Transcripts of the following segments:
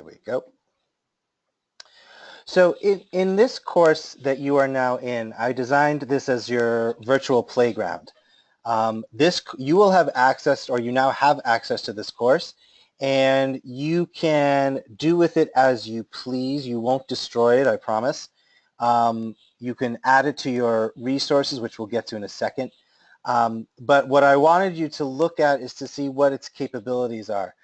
we go. So in this course that you are now in, I designed this as your virtual playground. You will have access, or you now have access to this course, and you can do with it as you please. You won't destroy it, I promise. You can add it to your resources, which we'll get to in a second. But what I wanted you to look at is to see what its capabilities are.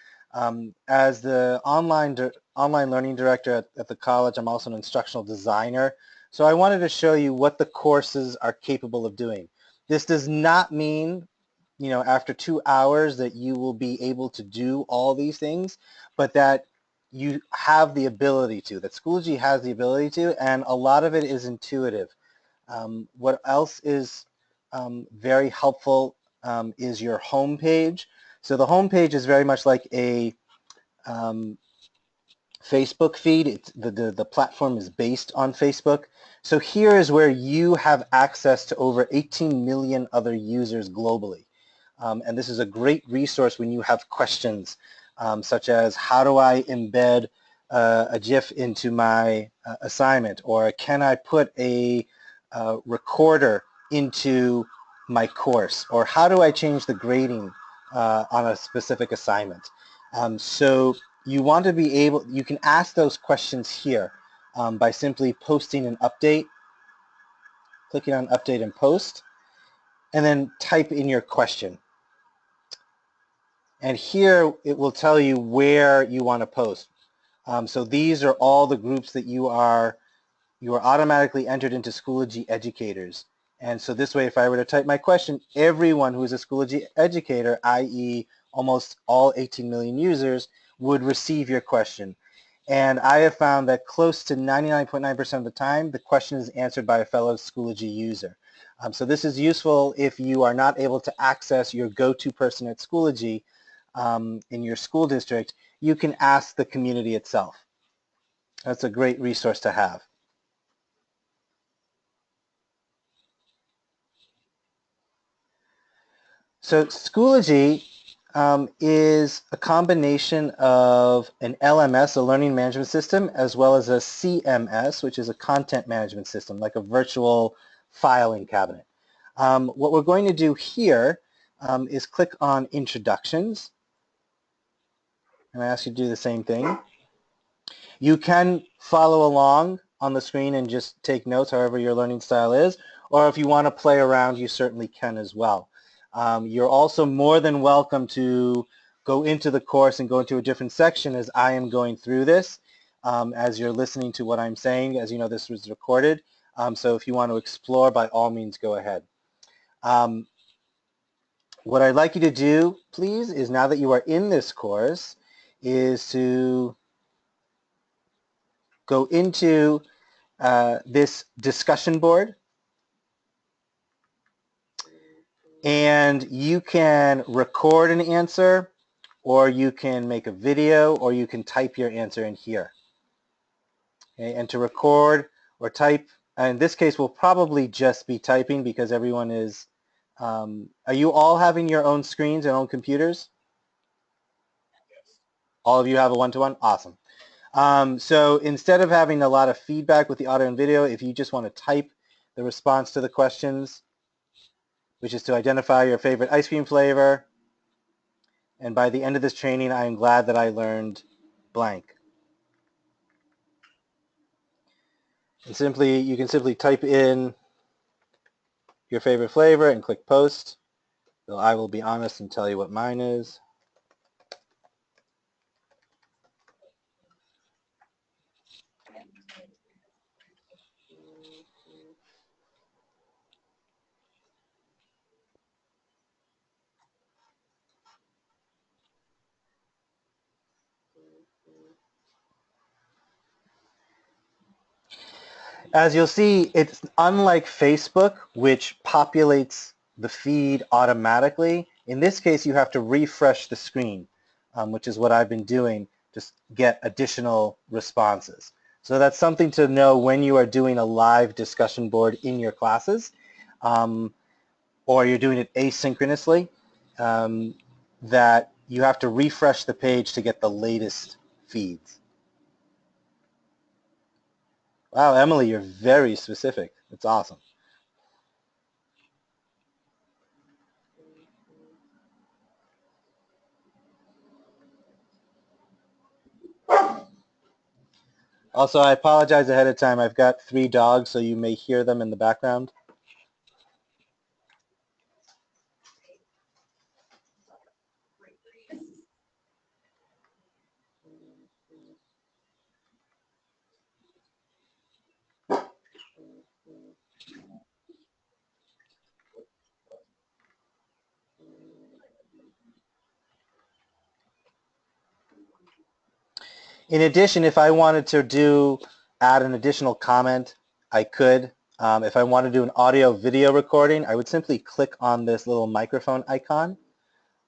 As the online learning director at the college, I'm also an instructional designer. So I wanted to show you what the courses are capable of doing. This does not mean, after 2 hours that you will be able to do all these things, but that you have the ability to, that Schoology has the ability to, and a lot of it is intuitive. What else is very helpful is your home page. So the home page is very much like a Facebook feed. The platform is based on Facebook. So here is where you have access to over 18 million other users globally. And this is a great resource when you have questions such as, how do I embed a GIF into my assignment? Or can I put a recorder into my course? Or how do I change the grading on a specific assignment? So you want to be able, you can ask those questions here by simply posting an update, clicking on update and post, and then type in your question. And here it will tell you where you want to post. So these are all the groups that you are automatically entered into Schoology educators. And so this way, if I were to type my question, everyone who is a Schoology educator, i.e. almost all 18 million users, would receive your question. And I have found that close to 99.9% of the time, the question is answered by a fellow Schoology user. So this is useful if you are not able to access your go-to person at Schoology in your school district. You can ask the community itself. That's a great resource to have. So Schoology is a combination of an LMS, a learning management system, as well as a CMS, which is a content management system, like a virtual filing cabinet. What we're going to do here is click on Introductions, and I ask you to do the same thing. You can follow along on the screen and just take notes, however your learning style is, or if you want to play around, you certainly can as well. You're also more than welcome to go into the course and go into a different section as I am going through this, as you're listening to what I'm saying. As you know, this was recorded, so if you want to explore, by all means, go ahead. What I'd like you to do, please, is now that you are in this course, is to go into this discussion board, and you can record an answer, or you can make a video, or you can type your answer in here. Okay? And to record or type, in this case we'll probably just be typing because everyone is, are you all having your own screens and own computers? Yes. All of you have a one-to-one? Awesome. So instead of having a lot of feedback with the audio and video, if you just want to type the response to the questions, which is to identify your favorite ice cream flavor, and by the end of this training, I am glad that I learned blank. And you can simply type in your favorite flavor and click post. So I will be honest and tell you what mine is. As you'll see, it's unlike Facebook, which populates the feed automatically. In this case, you have to refresh the screen, which is what I've been doing, just get additional responses. So that's something to know when you are doing a live discussion board in your classes, or you're doing it asynchronously, that you have to refresh the page to get the latest feeds. Wow, Emily, you're very specific. It's awesome. Also, I apologize ahead of time. I've got 3 dogs, so you may hear them in the background. In addition, if I wanted to add an additional comment, I could. If I want to do an audio video recording, I would simply click on this little microphone icon,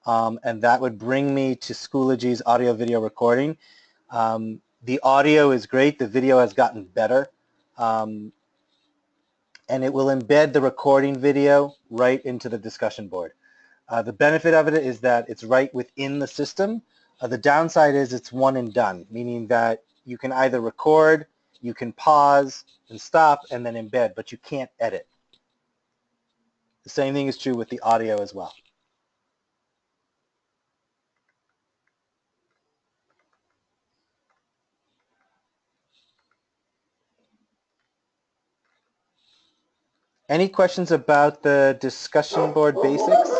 and that would bring me to Schoology's audio video recording. The audio is great. The video has gotten better. Um, and it will embed the recording video right into the discussion board. The benefit of it is that it's right within the system. The downside is it's one and done, meaning that you can either record, you can pause and stop and then embed, but you can't edit. The same thing is true with the audio as well. Any questions about the discussion board basics?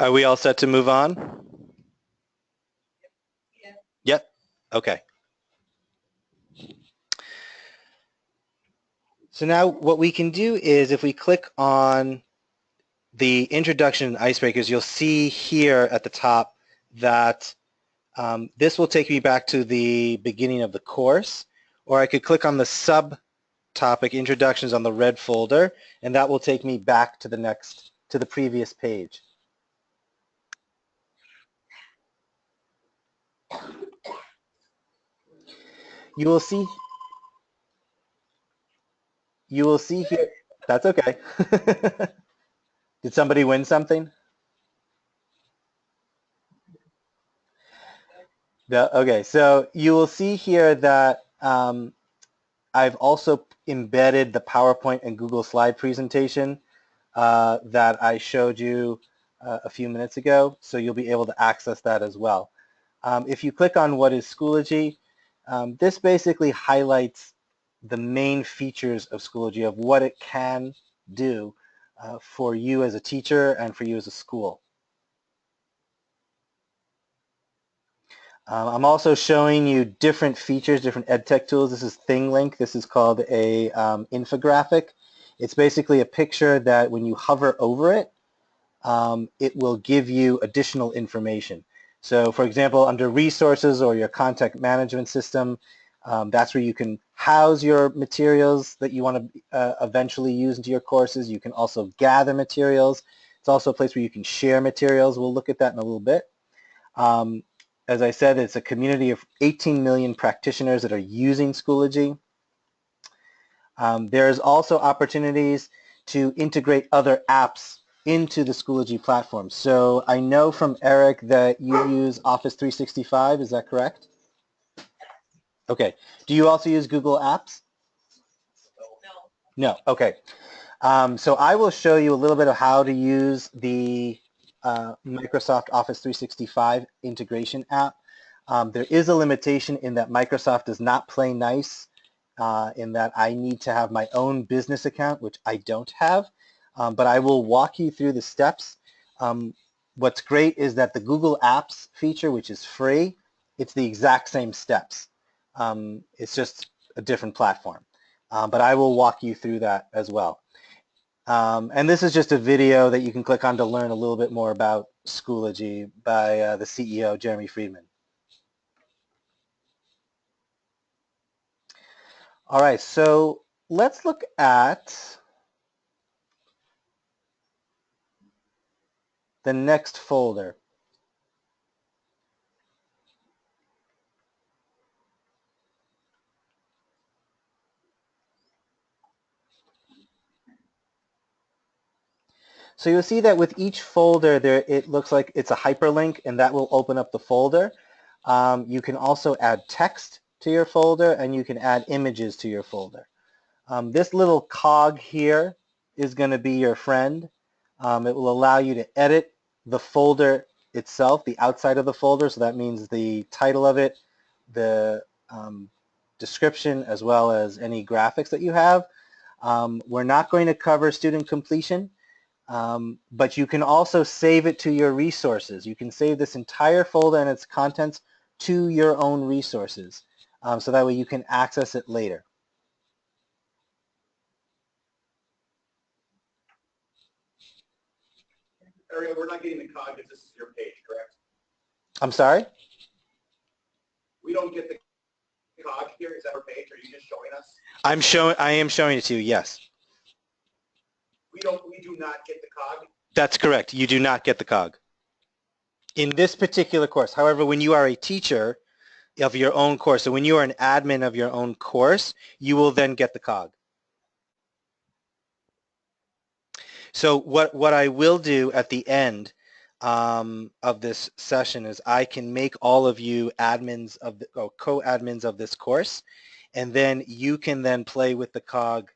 Are we all set to move on? Yep. Okay. So now what we can do is if we click on the introduction and icebreakers, you'll see here at the top that this will take me back to the beginning of the course, or I could click on the subtopic introductions on the red folder, and that will take me back to the previous page. You will see here, that's okay. Did somebody win something? No? Okay, so you will see here that I've also embedded the PowerPoint and Google Slide presentation that I showed you a few minutes ago, so you'll be able to access that as well. If you click on what is Schoology, this basically highlights the main features of Schoology, of what it can do for you as a teacher and for you as a school. I'm also showing you different features, different EdTech tools. This is ThingLink. This is called a infographic. It's basically a picture that when you hover over it, it will give you additional information. So for example, under resources or your content management system, that's where you can house your materials that you want to eventually use into your courses. You can also gather materials. It's also a place where you can share materials. We'll look at that in a little bit. As I said, it's a community of 18 million practitioners that are using Schoology. There's also opportunities to integrate other apps into the Schoology platform. So I know from Eric that you use Office 365, is that correct? Okay. Do you also use Google Apps? No. Okay. So I will show you a little bit of how to use the Microsoft Office 365 integration app. There is a limitation in that Microsoft does not play nice in that I need to have my own business account, which I don't have, but I will walk you through the steps. What's great is that the Google Apps feature, which is free, it's the exact same steps. It's just a different platform. But I will walk you through that as well. And this is just a video that you can click on to learn a little bit more about Schoology by the CEO, Jeremy Friedman. All right, so let's look at the next folder. So you'll see that with each folder there, it looks like it's a hyperlink, and that will open up the folder. You can also add text to your folder, and you can add images to your folder. This little cog here is going to be your friend. It will allow you to edit the folder itself, the outside of the folder, so that means the title of it, the description, as well as any graphics that you have. We're not going to cover student completion, but you can also save it to your resources. You can save this entire folder and its contents to your own resources, so that way you can access it later. Ariel, we're not getting the cog because this is your page, correct? I'm sorry? We don't get the cog here. Is that our page? Are you just showing us? I am showing it to you, yes. We do not get the cog? That's correct. You do not get the cog in this particular course. However, when you are a teacher of your own course, so when you are an admin of your own course, you will then get the cog. So what I will do at the end of this session is I can make all of you admins of the, co-admins of this course, and then you can then play with the cog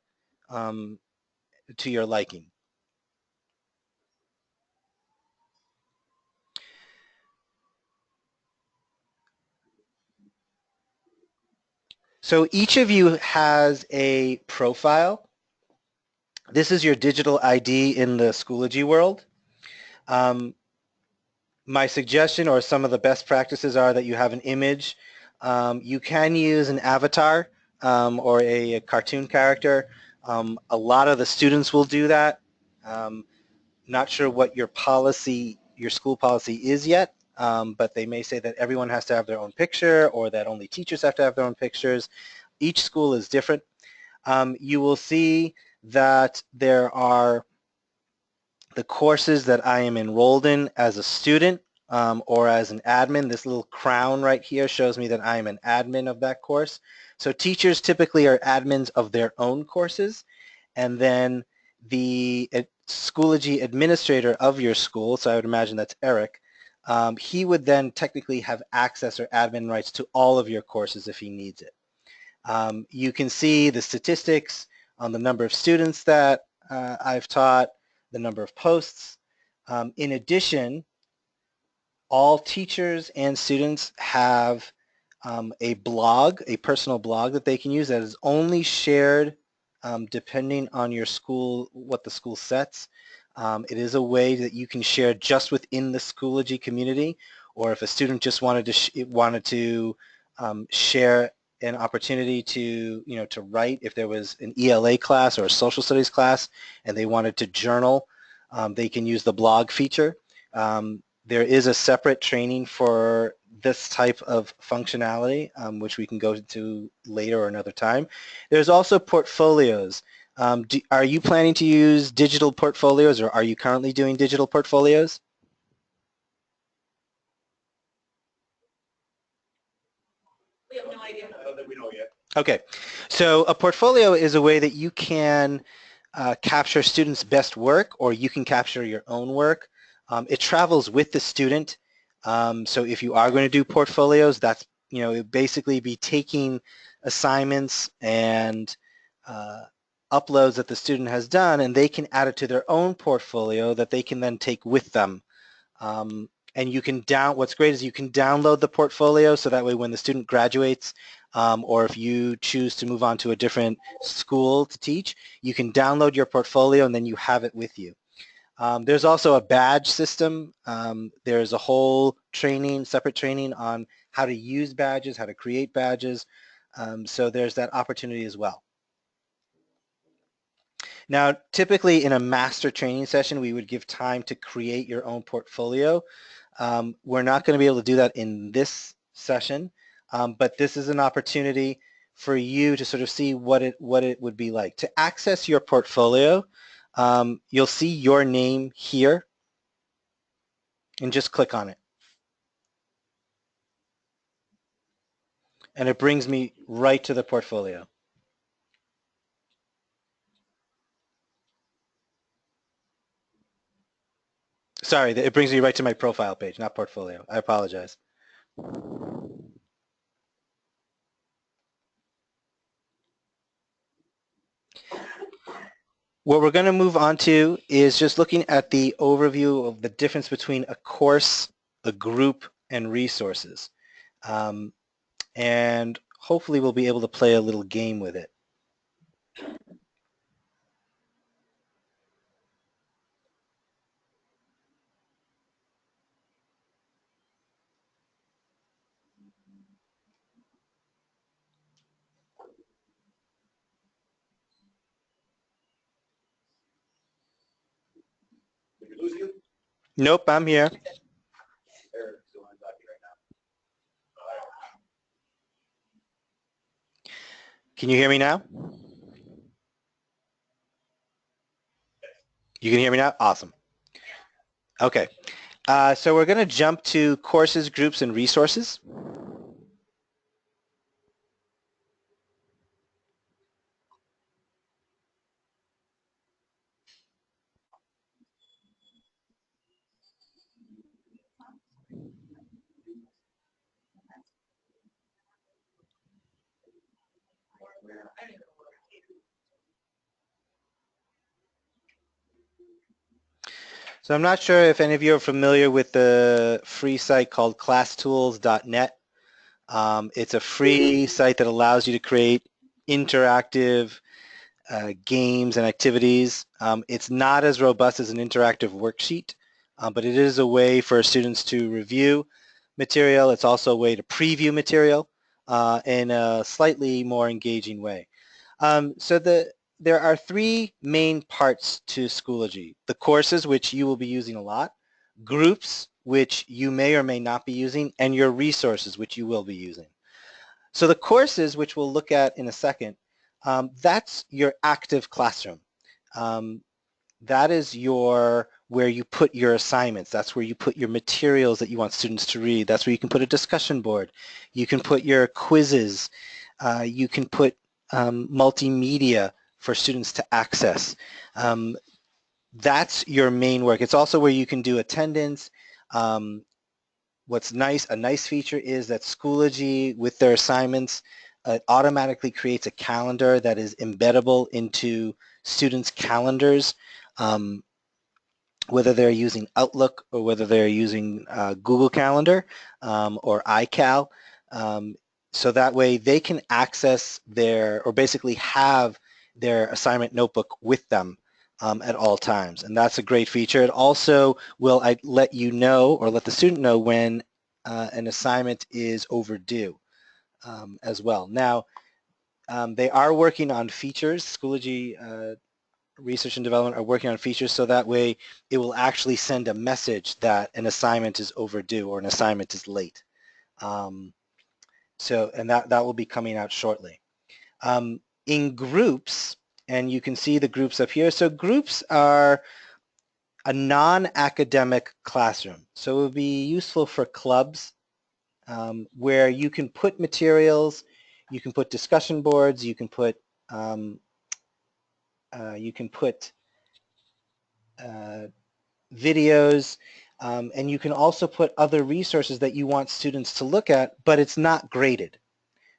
to your liking. So each of you has a profile. This is your digital ID in the Schoology world. My suggestion, or some of the best practices, are that you have an image. You can use an avatar or a cartoon character. A lot of the students will do that. Not sure what your policy, your school policy is yet, but they may say that everyone has to have their own picture, or that only teachers have to have their own pictures. Each school is different. You will see that there are the courses that I am enrolled in as a student or as an admin. This little crown right here shows me that I am an admin of that course. So teachers typically are admins of their own courses, and then the Schoology administrator of your school, so I would imagine that's Eric, he would then technically have access or admin rights to all of your courses if he needs it. You can see the statistics on the number of students that I've taught, the number of posts. In addition, all teachers and students have a blog, a personal blog that they can use that is only shared depending on your school, what the school sets. It is a way that you can share just within the Schoology community, or if a student just wanted to share an opportunity to, to write, if there was an ELA class or a social studies class and they wanted to journal, they can use the blog feature. There is a separate training for this type of functionality, which we can go to later or another time. There's also portfolios. Are you planning to use digital portfolios, or are you currently doing digital portfolios? We have no idea. That we know yet. Okay, so a portfolio is a way that you can capture students' best work, or you can capture your own work. It travels with the student. So if you are going to do portfolios, that's, it basically be taking assignments and uploads that the student has done, and they can add it to their own portfolio that they can then take with them. And you can what's great is you can download the portfolio, so that way when the student graduates, or if you choose to move on to a different school to teach, you can download your portfolio and then you have it with you. There's also a badge system. There's a whole separate training on how to use badges, how to create badges. So there's that opportunity as well. Now, typically in a master training session, we would give time to create your own portfolio. We're not going to be able to do that in this session, but this is an opportunity for you to sort of see what it would be like. To access your portfolio, you'll see your name here, and just click on it. And it brings me right to the portfolio. Sorry, it brings me right to my profile page, not portfolio. I apologize. What we're going to move on to is just looking at the overview of the difference between a course, a group, and resources. Um, and hopefully we'll be able to play a little game with it. Did we lose you? Nope, I'm here. Eric's the one talking right now. Can you hear me now? You can hear me now? Awesome. Okay. So we're going to jump to courses, groups, and resources. So I'm not sure if any of you are familiar with the free site called classtools.net. It's a free site that allows you to create interactive games and activities. It's not as robust as an interactive worksheet, but it is a way for students to review material. It's also a way to preview material in a slightly more engaging way. There are three main parts to Schoology. The courses, which you will be using a lot, groups, which you may or may not be using, and your resources, which you will be using. So the courses, which we'll look at in a second, that's your active classroom. That is where you put your assignments. That's where you put your materials that you want students to read. That's where you can put a discussion board. You can put your quizzes. You can put multimedia for students to access. That's your main work. It's also where you can do attendance. What's nice, a nice feature is that Schoology, with their assignments, automatically creates a calendar that is embeddable into students' calendars, whether they're using Outlook or whether they're using Google Calendar or iCal. So that way they can access or basically have their assignment notebook with them at all times. And that's a great feature. It also will let you know or let the student know when an assignment is overdue as well. Now, they are working on features. Schoology Research and Development are working on features so that way it will actually send a message that an assignment is overdue or an assignment is late. And that will be coming out shortly. In groups, and you can see the groups up here. So groups are a non-academic classroom. So it would be useful for clubs where you can put materials, you can put discussion boards, you can put videos, and you can also put other resources that you want students to look at, but it's not graded.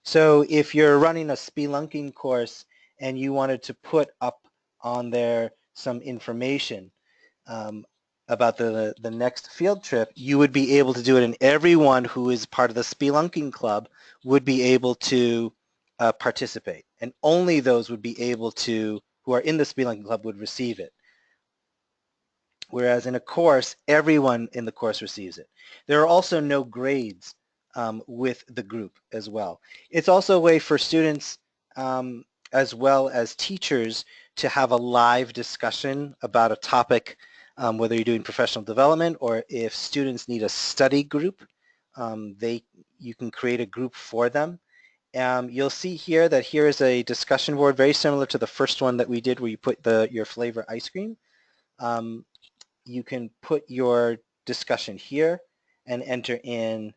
So if you're running a spelunking course and you wanted to put up on there some information about the next field trip, you would be able to do it, and everyone who is part of the spelunking club would be able to participate. And only those would be able to, who are in the spelunking club, would receive it. Whereas in a course, everyone in the course receives it. There are also no grades with the group as well. It's also a way for students as well as teachers to have a live discussion about a topic, whether you're doing professional development or if students need a study group, you can create a group for them. You'll see here that here is a discussion board very similar to the first one that we did where you put your flavor ice cream. You can put your discussion here and enter in,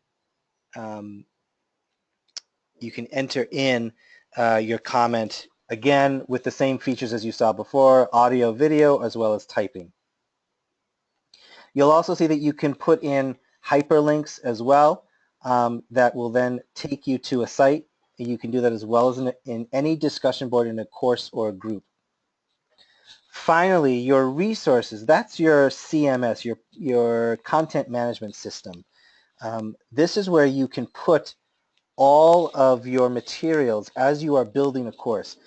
you can enter in your comment again with the same features as you saw before, audio, video, as well as typing. You'll also see that you can put in hyperlinks as well that will then take you to a site. You can do that as well as in any discussion board in a course or a group. Finally, your resources, that's your CMS, your content management system. This is where you can put all of your materials as you are building a course.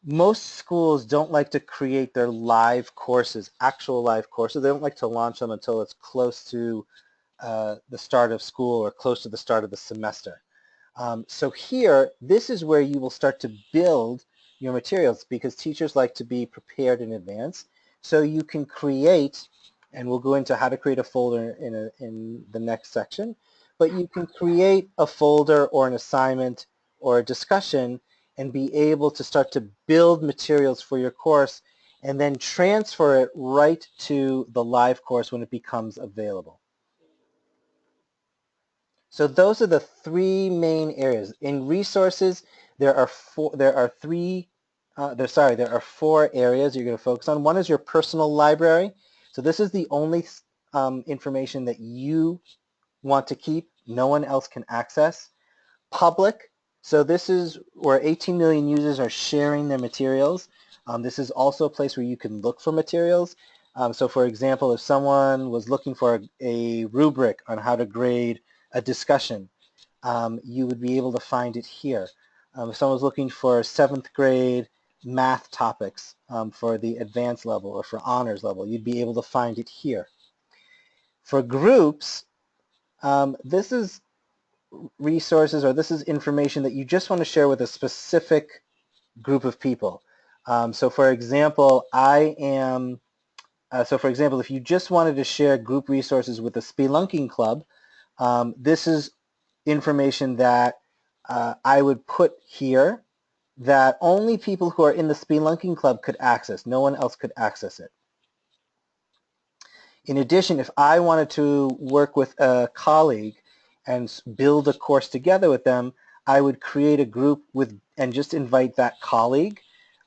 Most schools don't like to create their live courses, actual live courses. They don't like to launch them until it's close to the start of school or close to the start of the semester. So here, this is where you will start to build your materials because teachers like to be prepared in advance. So you can create, and we'll go into how to create a folder in the next section, but you can create a folder or an assignment or a discussion and be able to start to build materials for your course and then transfer it right to the live course when it becomes available. So those are the three main areas. In resources, there are four areas you're going to focus on. One is your personal library. So this is the only information that you want to keep. No one else can access. Public. So this is where 18 million users are sharing their materials. This is also a place where you can look for materials. So for example, if someone was looking for a rubric on how to grade a discussion, you would be able to find it here. If someone's looking for 7th grade math topics for the advanced level or for honors level, you'd be able to find it here. For groups, this is resources or this is information that you just want to share with a specific group of people. So for example, if you just wanted to share group resources with the Spelunking Club, this is information that I would put here that only people who are in the Spelunking Club could access. No one else could access it. In addition, if I wanted to work with a colleague and build a course together with them, I would create a group and just invite that colleague.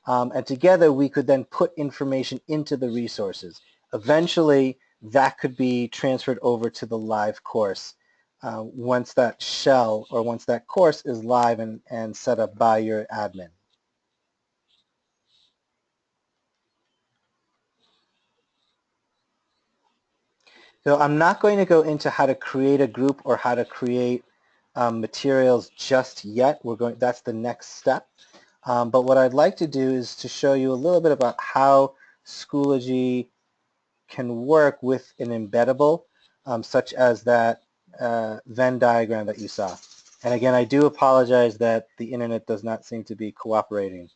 And together we could then put information into the resources. Eventually, that could be transferred over to the live course once that shell or once that course is live and set up by your admin. So I'm not going to go into how to create a group or how to create materials just yet. That's the next step. But what I'd like to do is to show you a little bit about how Schoology can work with an embeddable, such as that Venn diagram that you saw. And again, I do apologize that the internet does not seem to be cooperating.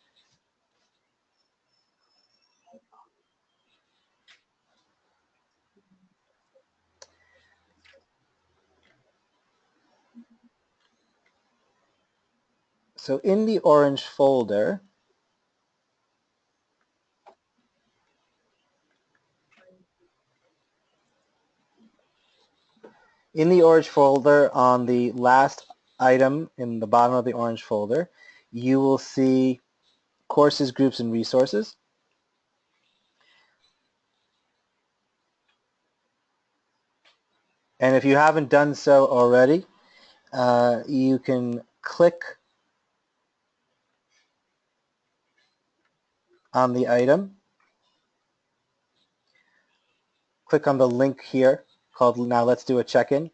So in the orange folder, on the last item in the bottom of the orange folder, you will see courses, groups, and resources. And if you haven't done so already, you can click on the item, click on the link here called Now Let's Do a Check-in.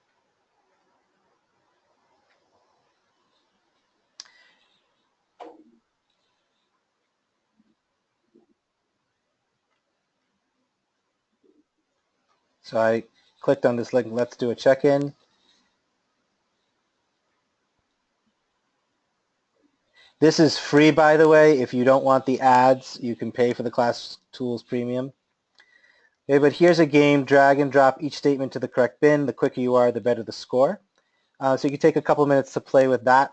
So I clicked on this link, Let's Do a Check-in. This is free, by the way. If you don't want the ads, you can pay for the Class Tools Premium. Okay, but here's a game, drag and drop each statement to the correct bin. The quicker you are, the better the score. So you can take a couple minutes to play with that,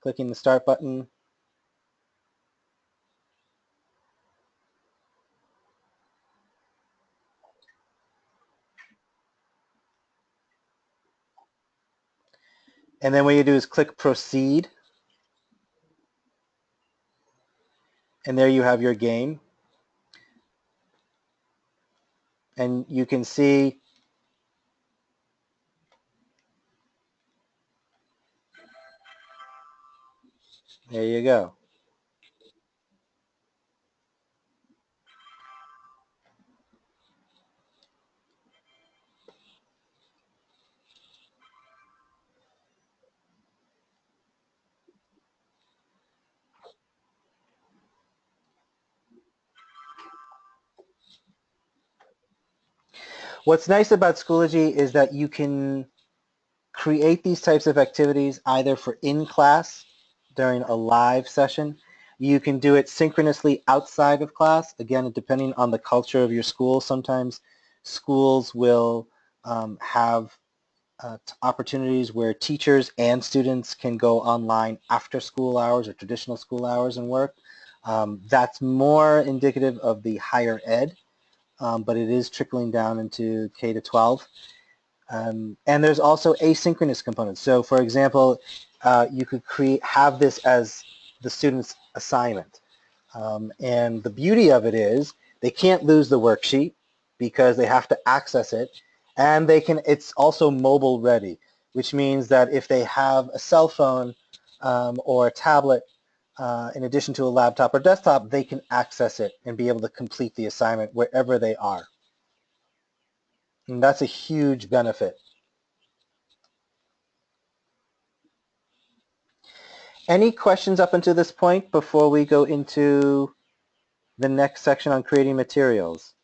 clicking the start button. And then what you do is click proceed. And there you have your game. And you can see, there you go. What's nice about Schoology is that you can create these types of activities either for in class during a live session. You can do it synchronously outside of class. Again, depending on the culture of your school, sometimes schools will have opportunities where teachers and students can go online after school hours or traditional school hours and work. That's more indicative of the higher ed, but it is trickling down into K to 12. And there's also asynchronous components. So for example, you could have this as the student's assignment. And the beauty of it is they can't lose the worksheet because they have to access it. And it's also mobile ready, which means that if they have a cell phone or a tablet, in addition to a laptop or desktop, they can access it and be able to complete the assignment wherever they are. And that's a huge benefit. Any questions up until this point before we go into the next section on creating materials?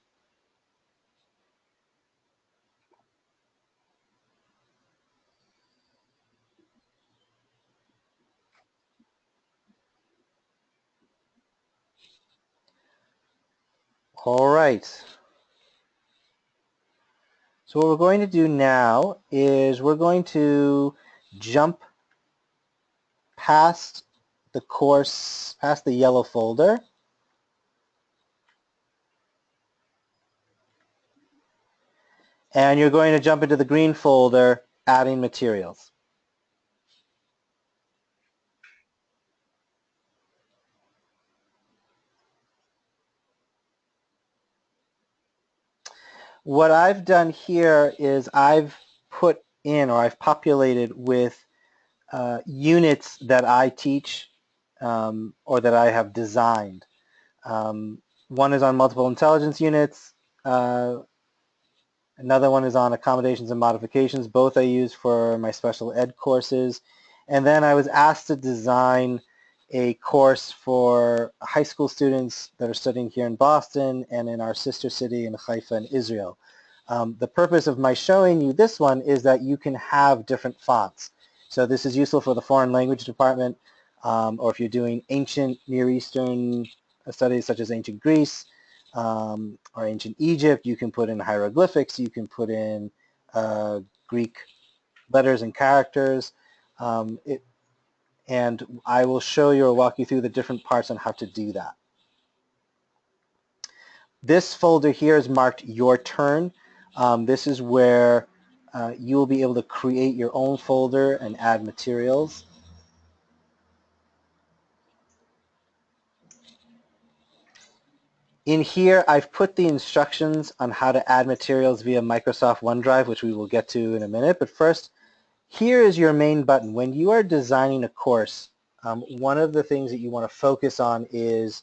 All right. So what we're going to do now is we're going to jump past the course, past the yellow folder, and you're going to jump into the green folder, adding materials. What I've done here is I've put in, or I've populated with units that I teach or that I have designed. One is on multiple intelligence units. Another one is on accommodations and modifications. Both I use for my special ed courses. And then I was asked to design a course for high school students that are studying here in Boston and in our sister city in Haifa in Israel. The purpose of my showing you this one is that you can have different fonts. So this is useful for the foreign language department, or if you're doing ancient Near Eastern studies such as ancient Greece, or ancient Egypt, you can put in hieroglyphics, you can put in Greek letters and characters. And I will show you or walk you through the different parts on how to do that. This folder here is marked Your Turn. This is where you will be able to create your own folder and add materials. In here, I've put the instructions on how to add materials via Microsoft OneDrive, which we will get to in a minute. But first, here is your main button. When you are designing a course, one of the things that you want to focus on is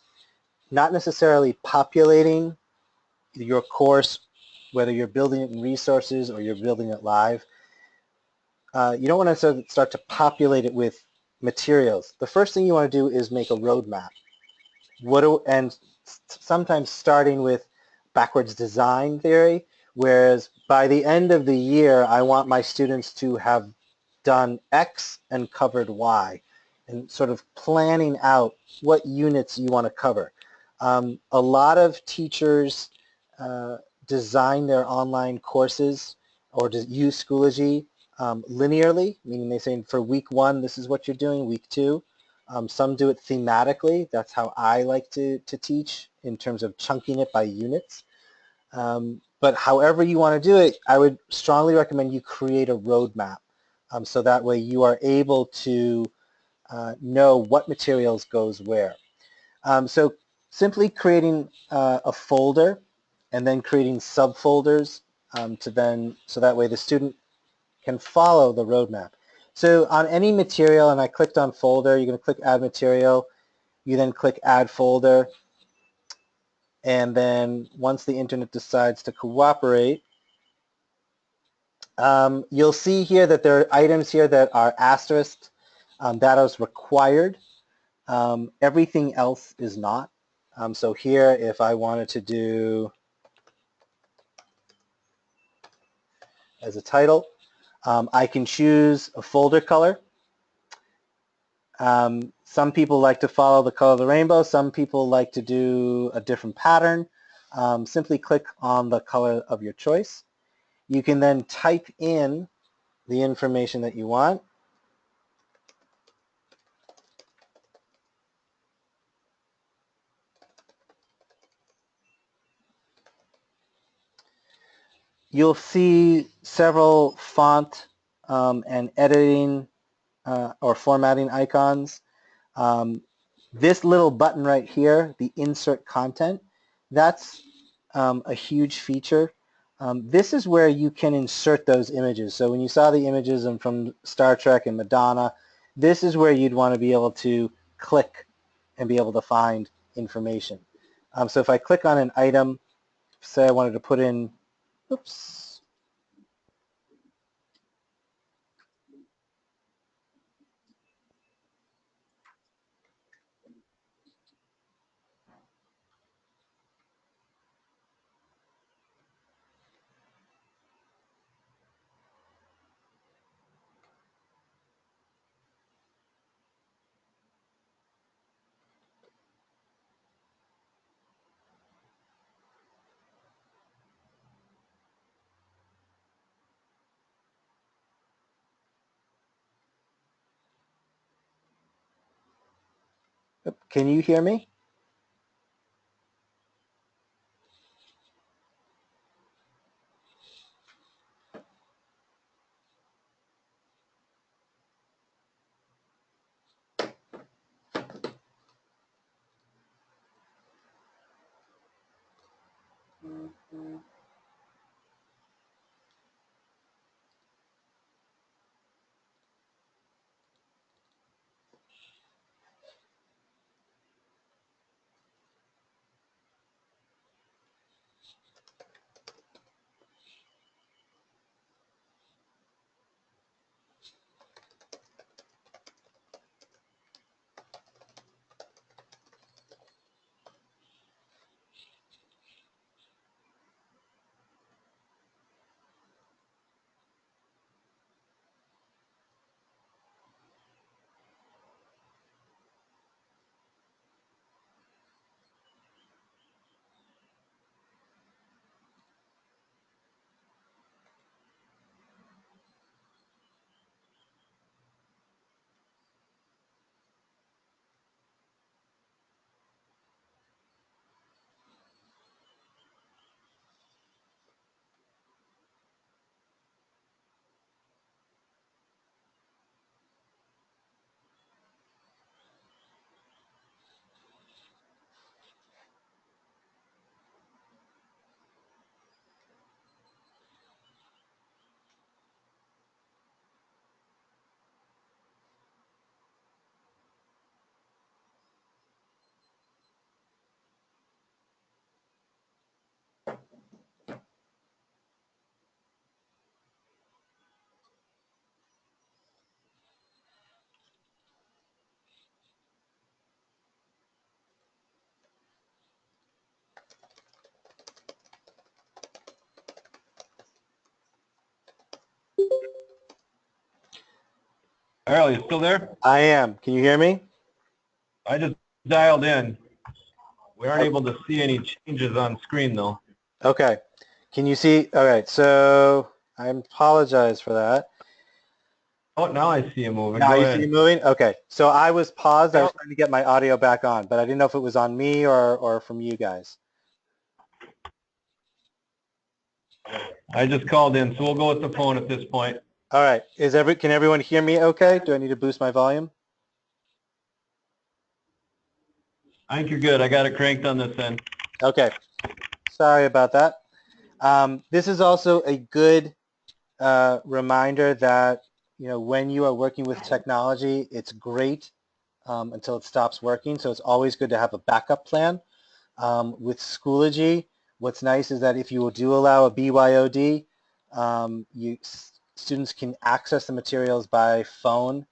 not necessarily populating your course, whether you're building it in resources or you're building it live. You don't want to start to populate it with materials. The first thing you want to do is make a roadmap. And sometimes starting with backwards design theory, whereas by the end of the year, I want my students to have done X and covered Y, and sort of planning out what units you want to cover. A lot of teachers design their online courses or to use Schoology linearly, meaning they say for week one, this is what you're doing, week two. Some do it thematically. That's how I like to teach in terms of chunking it by units. But however you want to do it, I would strongly recommend you create a roadmap so that way you are able to know what materials goes where. So simply creating a folder and then creating subfolders so that way the student can follow the roadmap. So on any material, and I clicked on folder, you're going to click add material, you then click add folder, and then once the internet decides to cooperate, you'll see here that there are items here that are asterisked. That is required. Everything else is not. So here, if I wanted to do as a title, I can choose a folder color. Some people like to follow the color of the rainbow. Some people like to do a different pattern. Simply click on the color of your choice. You can then type in the information that you want. You'll see several font and editing or formatting icons. This little button right here, the insert content, that's a huge feature. This is where you can insert those images. So when you saw the images from Star Trek and Madonna, this is where you'd want to be able to click and be able to find information. So if I click on an item, say I wanted to put in, oops, can you hear me? Earl, you still there? I am. Can you hear me? I just dialed in. We aren't able to see any changes on screen though. Okay. Can you see? All right. So I apologize for that. Oh, now I see you moving. Now Go you see me ahead. moving? Okay. So I was paused. I was Yep. trying to get my audio back on, but I didn't know if it was on me or from you guys. I just called in, so we'll go with the phone at this point. All right. Can everyone hear me okay? Do I need to boost my volume? I think you're good. I got it cranked on this end. Okay. Sorry about that. This is also a good reminder that, you know, when you are working with technology, it's great until it stops working. So it's always good to have a backup plan. With Schoology, what's nice is that if you do allow a BYOD, students can access the materials by phone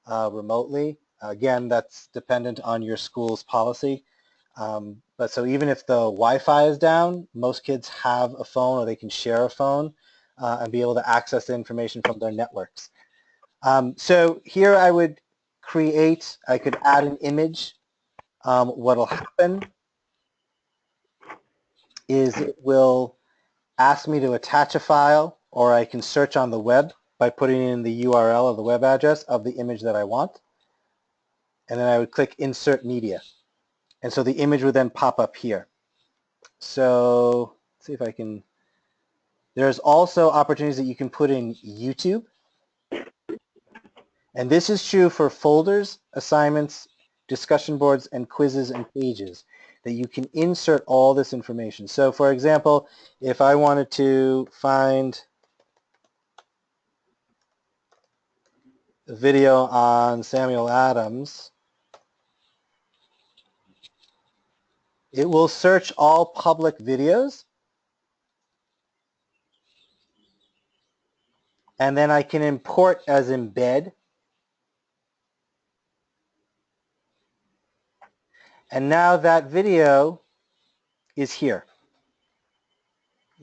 remotely. Again, that's dependent on your school's policy. But so even if the Wi-Fi is down, most kids have a phone or they can share a phone and be able to access the information from their networks. So here I would I could add an image. What'll happen is it will ask me to attach a file, or I can search on the web by putting in the URL of the web address of the image that I want. And then I would click Insert Media. And so the image would then pop up here. So let's see if I can, there's also opportunities that you can put in YouTube. And this is true for folders, assignments, discussion boards, and quizzes and pages, that you can insert all this information. So for example, if I wanted to find a video on Samuel Adams, it will search all public videos, and then I can import as embed. And now that video is here.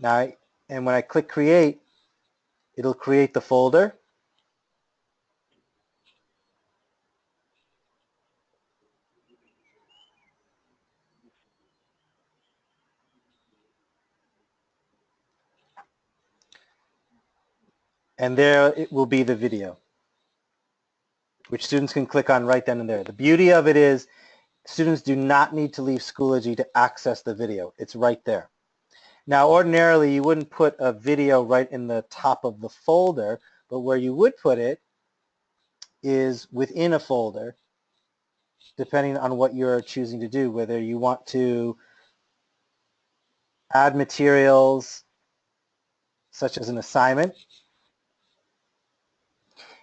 Now, and when I click create, it'll create the folder. And there it will be the video, which students can click on right then and there. The beauty of it is students do not need to leave Schoology to access the video. It's right there. Now, ordinarily, you wouldn't put a video right in the top of the folder, but where you would put it is within a folder, depending on what you're choosing to do, whether you want to add materials such as an assignment.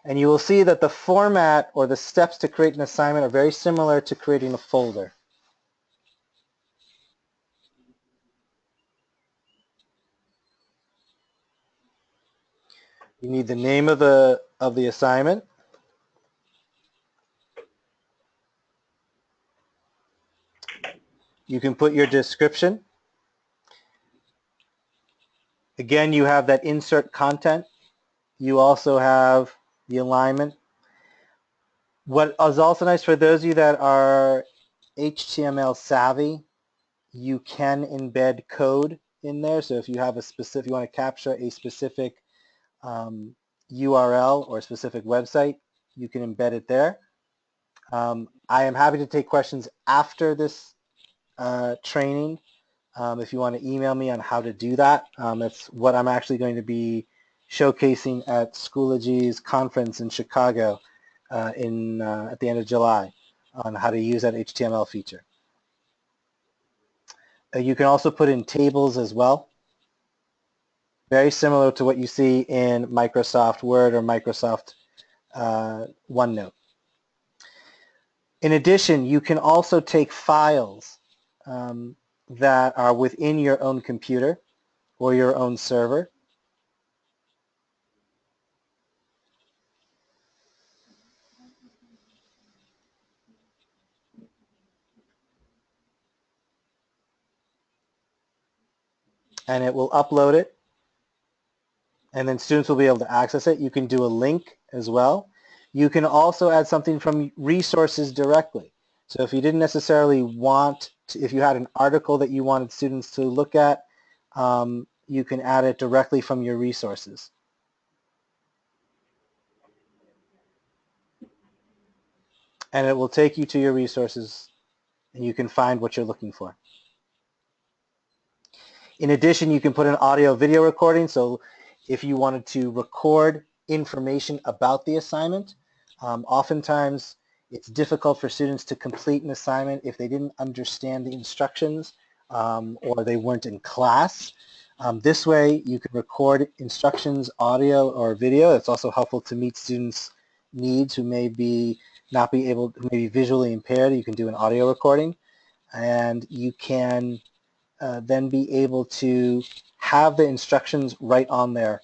And you will see that the format or the steps to create an assignment are very similar to creating a folder. You need the name of the assignment. You can put your description. Again, you have that insert content. You also have the alignment. What is also nice for those of you that are HTML savvy, you can embed code in there. So if you have a specific, you want to capture a specific URL or a specific website, you can embed it there. I am happy to take questions after this training. If you want to email me on how to do that, it's what I'm actually going to be showcasing at Schoology's conference in Chicago at the end of July on how to use that HTML feature. You can also put in tables as well, very similar to what you see in Microsoft Word or Microsoft OneNote. In addition, you can also take files that are within your own computer or your own server. And it will upload it, and then students will be able to access it. You can do a link as well. You can also add something from resources directly. So if you didn't necessarily want to, if you had an article that you wanted students to look at, you can add it directly from your resources. And it will take you to your resources, and you can find what you're looking for. In addition, you can put an audio video recording. So if you wanted to record information about the assignment, oftentimes it's difficult for students to complete an assignment if they didn't understand the instructions or they weren't in class. This way you can record instructions, audio or video. It's also helpful to meet students' needs who may be not be able, who may be visually impaired. You can do an audio recording, and you can then be able to have the instructions right on there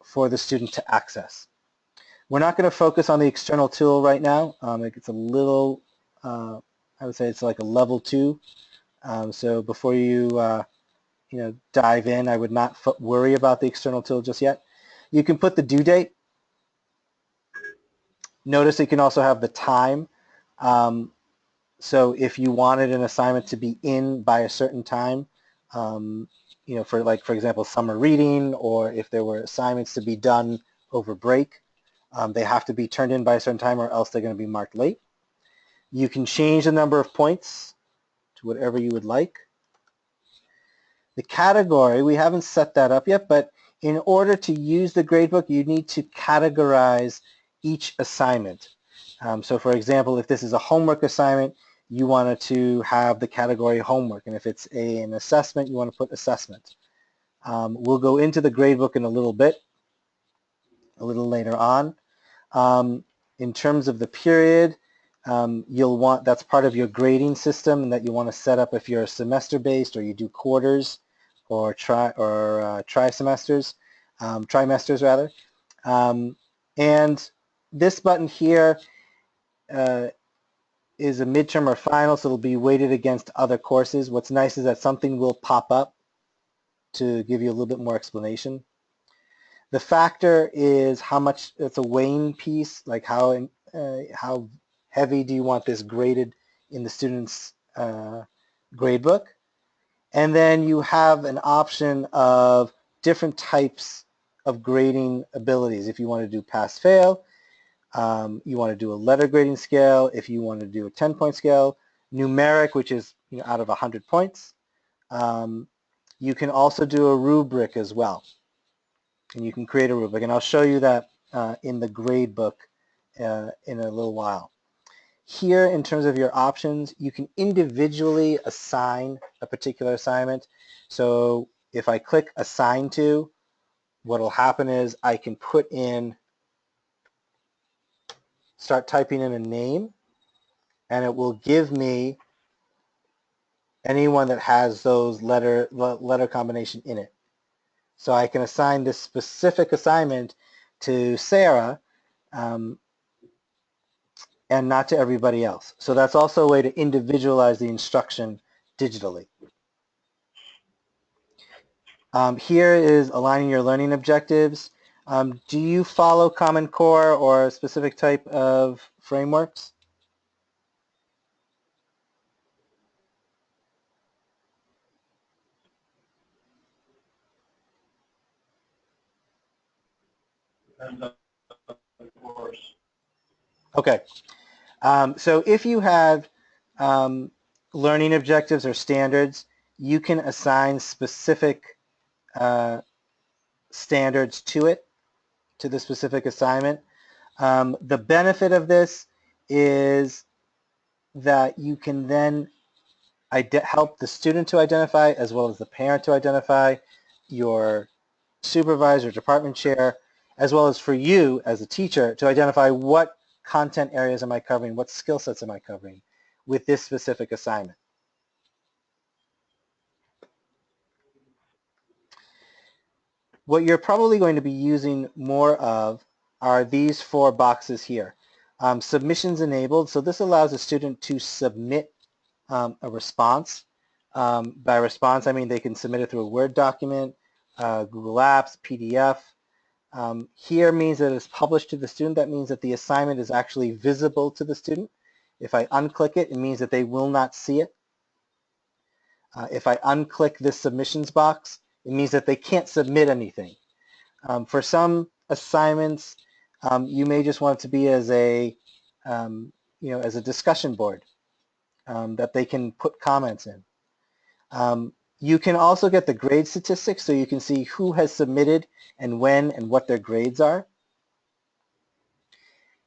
for the student to access. We're not going to focus on the external tool right now. It's a little, I would say it's like a level 2. So before you dive in, I would not worry about the external tool just yet. You can put the due date. Notice you can also have the time. So if you wanted an assignment to be in by a certain time, for example, summer reading, or if there were assignments to be done over break, they have to be turned in by a certain time or else they're going to be marked late. You can change the number of points to whatever you would like. The category, we haven't set that up yet, but in order to use the gradebook, you need to categorize each assignment. So for example, if this is a homework assignment, you wanted to have the category homework. And if it's an assessment, you want to put assessment. We'll go into the gradebook in a little bit, a little later on. In terms of the period, you'll want, that's part of your grading system that you want to set up if you're semester based or you do quarters or trimesters rather. And this button here is a midterm or final, so it'll be weighted against other courses. What's nice is that something will pop up to give you a little bit more explanation. The factor is how much, it's a weighing piece, like how heavy do you want this graded in the student's gradebook. And then you have an option of different types of grading abilities. If you want to do pass-fail, you want to do a letter grading scale, if you want to do a 10-point scale, numeric, which is out of 100 points. You can also do a rubric as well. And you can create a rubric. And I'll show you that in the grade book in a little while. Here, in terms of your options, you can individually assign a particular assignment. So if I click Assign To, what will happen is I can start typing in a name, and it will give me anyone that has those letter combination in it. So I can assign this specific assignment to Sarah and not to everybody else. So that's also a way to individualize the instruction digitally. Here is aligning your learning objectives. Do you follow Common Core or a specific type of frameworks? Okay. So if you have learning objectives or standards, you can assign specific standards to it, to the specific assignment. The benefit of this is that you can then help the student to identify as well as the parent to identify, your supervisor, department chair, as well as for you as a teacher to identify what content areas am I covering, what skill sets am I covering with this specific assignment. What you're probably going to be using more of are these 4 boxes here. Submissions enabled, so this allows a student to submit a response. By response, I mean they can submit it through a Word document, Google Apps, PDF. Here means that it's published to the student. That means that the assignment is actually visible to the student. If I unclick it, it means that they will not see it. If I unclick this submissions box, it means that they can't submit anything. For some assignments, you may just want it to be as a, as a discussion board that they can put comments in. You can also get the grade statistics, so you can see who has submitted and when and what their grades are.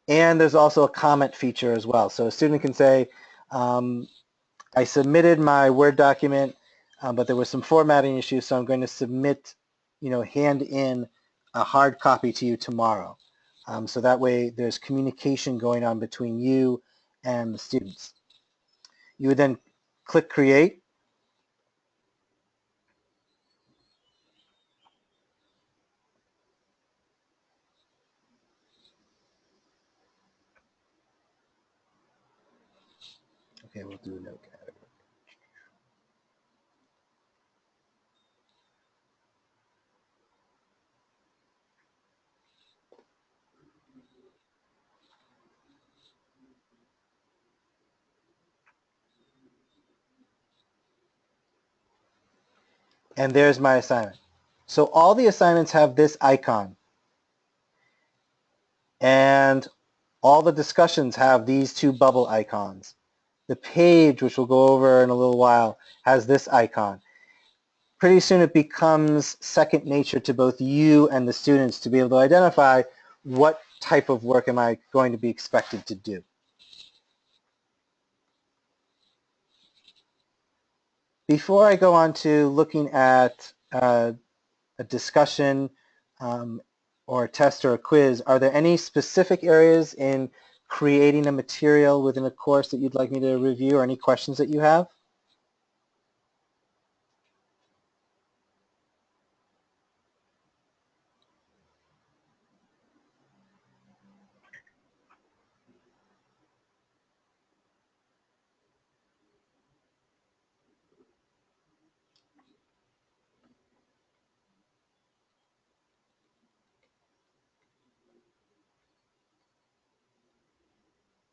And there's also a comment feature as well. So a student can say, I I submitted my Word document, but there were some formatting issues, so I'm going to submit, hand in a hard copy to you tomorrow. So that way there's communication going on between you and the students. You would then click Create. Okay, we'll do a note category. And there's my assignment. So all the assignments have this icon, and all the discussions have these two bubble icons. The page, which we'll go over in a little while, has this icon. Pretty soon it becomes second nature to both you and the students to be able to identify what type of work am I going to be expected to do. Before I go on to looking at a discussion or a test or a quiz, are there any specific areas in creating a material within a course that you'd like me to review, or any questions that you have?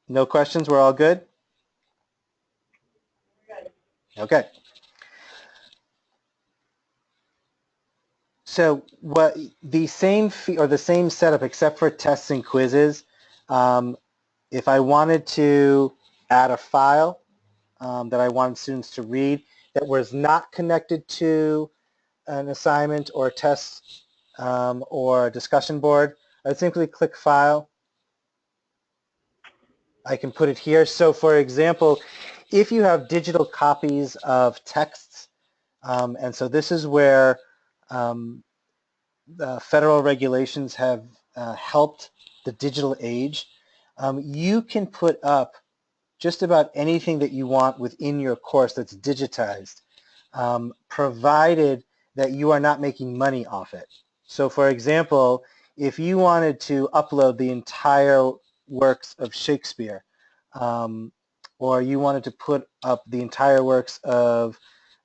No questions? We're all good? Okay. So what the same setup except for tests and quizzes, if I wanted to add a file that I wanted students to read that was not connected to an assignment or a test or a discussion board, I would simply click File. I can put it here. So for example, if you have digital copies of texts, and so this is where the federal regulations have helped the digital age, you can put up just about anything that you want within your course that's digitized, provided that you are not making money off it. So for example, if you wanted to upload the entire works of Shakespeare, or you wanted to put up the entire works of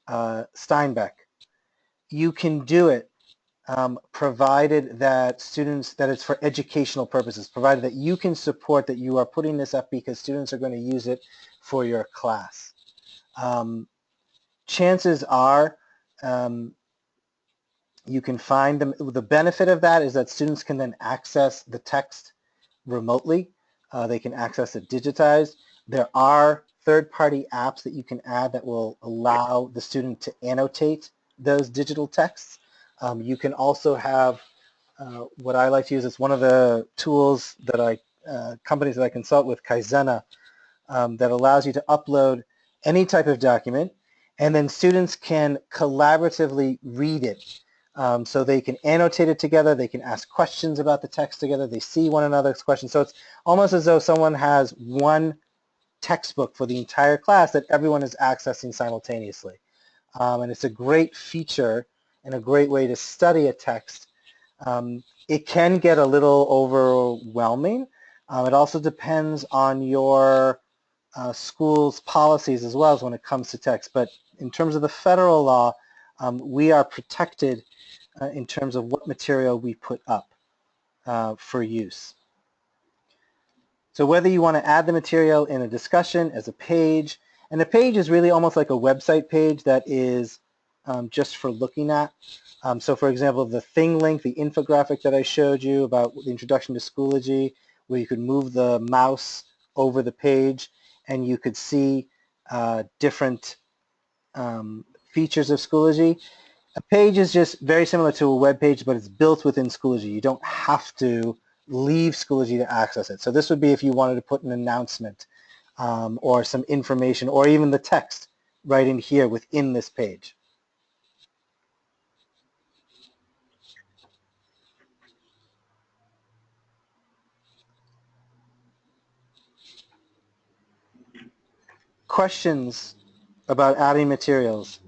Steinbeck, you can do it, provided that it's for educational purposes, provided that you can support that you are putting this up because students are going to use it for your class. Chances are you can find them. The benefit of that is that students can then access the text remotely. They can access it digitized. There are third-party apps that you can add that will allow the student to annotate those digital texts. You can also have what I like to use. It's one of the tools that companies that I consult with, Kaizena, that allows you to upload any type of document, and then students can collaboratively read it. So they can annotate it together, they can ask questions about the text together, they see one another's questions. So it's almost as though someone has one textbook for the entire class that everyone is accessing simultaneously. And it's a great feature and a great way to study a text. It can get a little overwhelming. It also depends on your school's policies as well as when it comes to text. But in terms of the federal law, we are protected in terms of what material we put up for use. So whether you want to add the material in a discussion as a page, and a page is really almost like a website page that is just for looking at. So for example, the thing link, the infographic that I showed you about the introduction to Schoology, where you could move the mouse over the page and you could see different features of Schoology. A page is just very similar to a web page, but it's built within Schoology. You don't have to leave Schoology to access it. So this would be if you wanted to put an announcement or some information or even the text. right in here within this page. Questions about adding materials?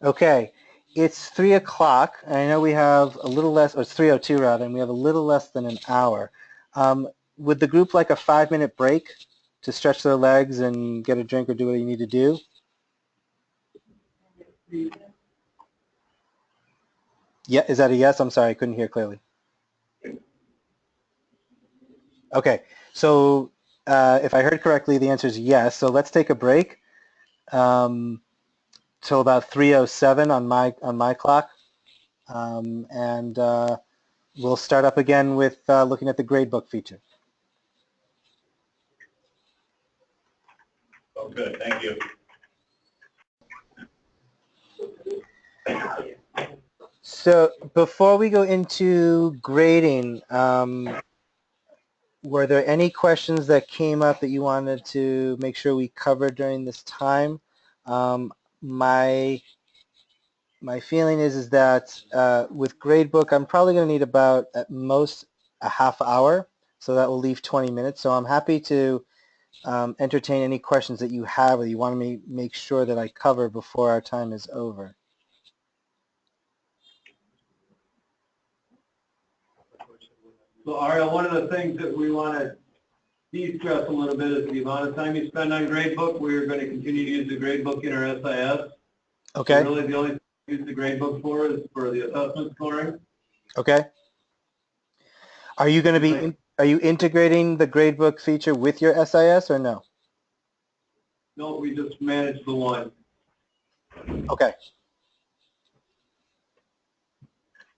Okay, it's 3 o'clock. I know we have a little less, or it's 3:02 rather, and we have a little less than an hour. Would the group like a 5-minute break to stretch their legs and get a drink or do what you need to do? Yeah, is that a yes? I'm sorry, I couldn't hear clearly. Okay, so if I heard correctly, the answer is yes. So let's take a break till about 3:07 on my clock, and we'll start up again with looking at the gradebook feature. Oh, good, thank you. So before we go into grading, were there any questions that came up that you wanted to make sure we covered during this time? My feeling is that with gradebook, I'm probably going to need about at most a half hour, so that will leave 20 minutes. So I'm happy to entertain any questions that you have or you want to make sure that I cover before our time is over. So Ariel, one of the things that we want to de-stress a little bit is the amount of time you spend on gradebook. We're going to continue to use the gradebook in our SIS. Okay. So really the only thing we use the gradebook for is for the assessment scoring. Okay. Are you going to be, are you integrating the gradebook feature with your SIS or no? No, we just manage the one. Okay.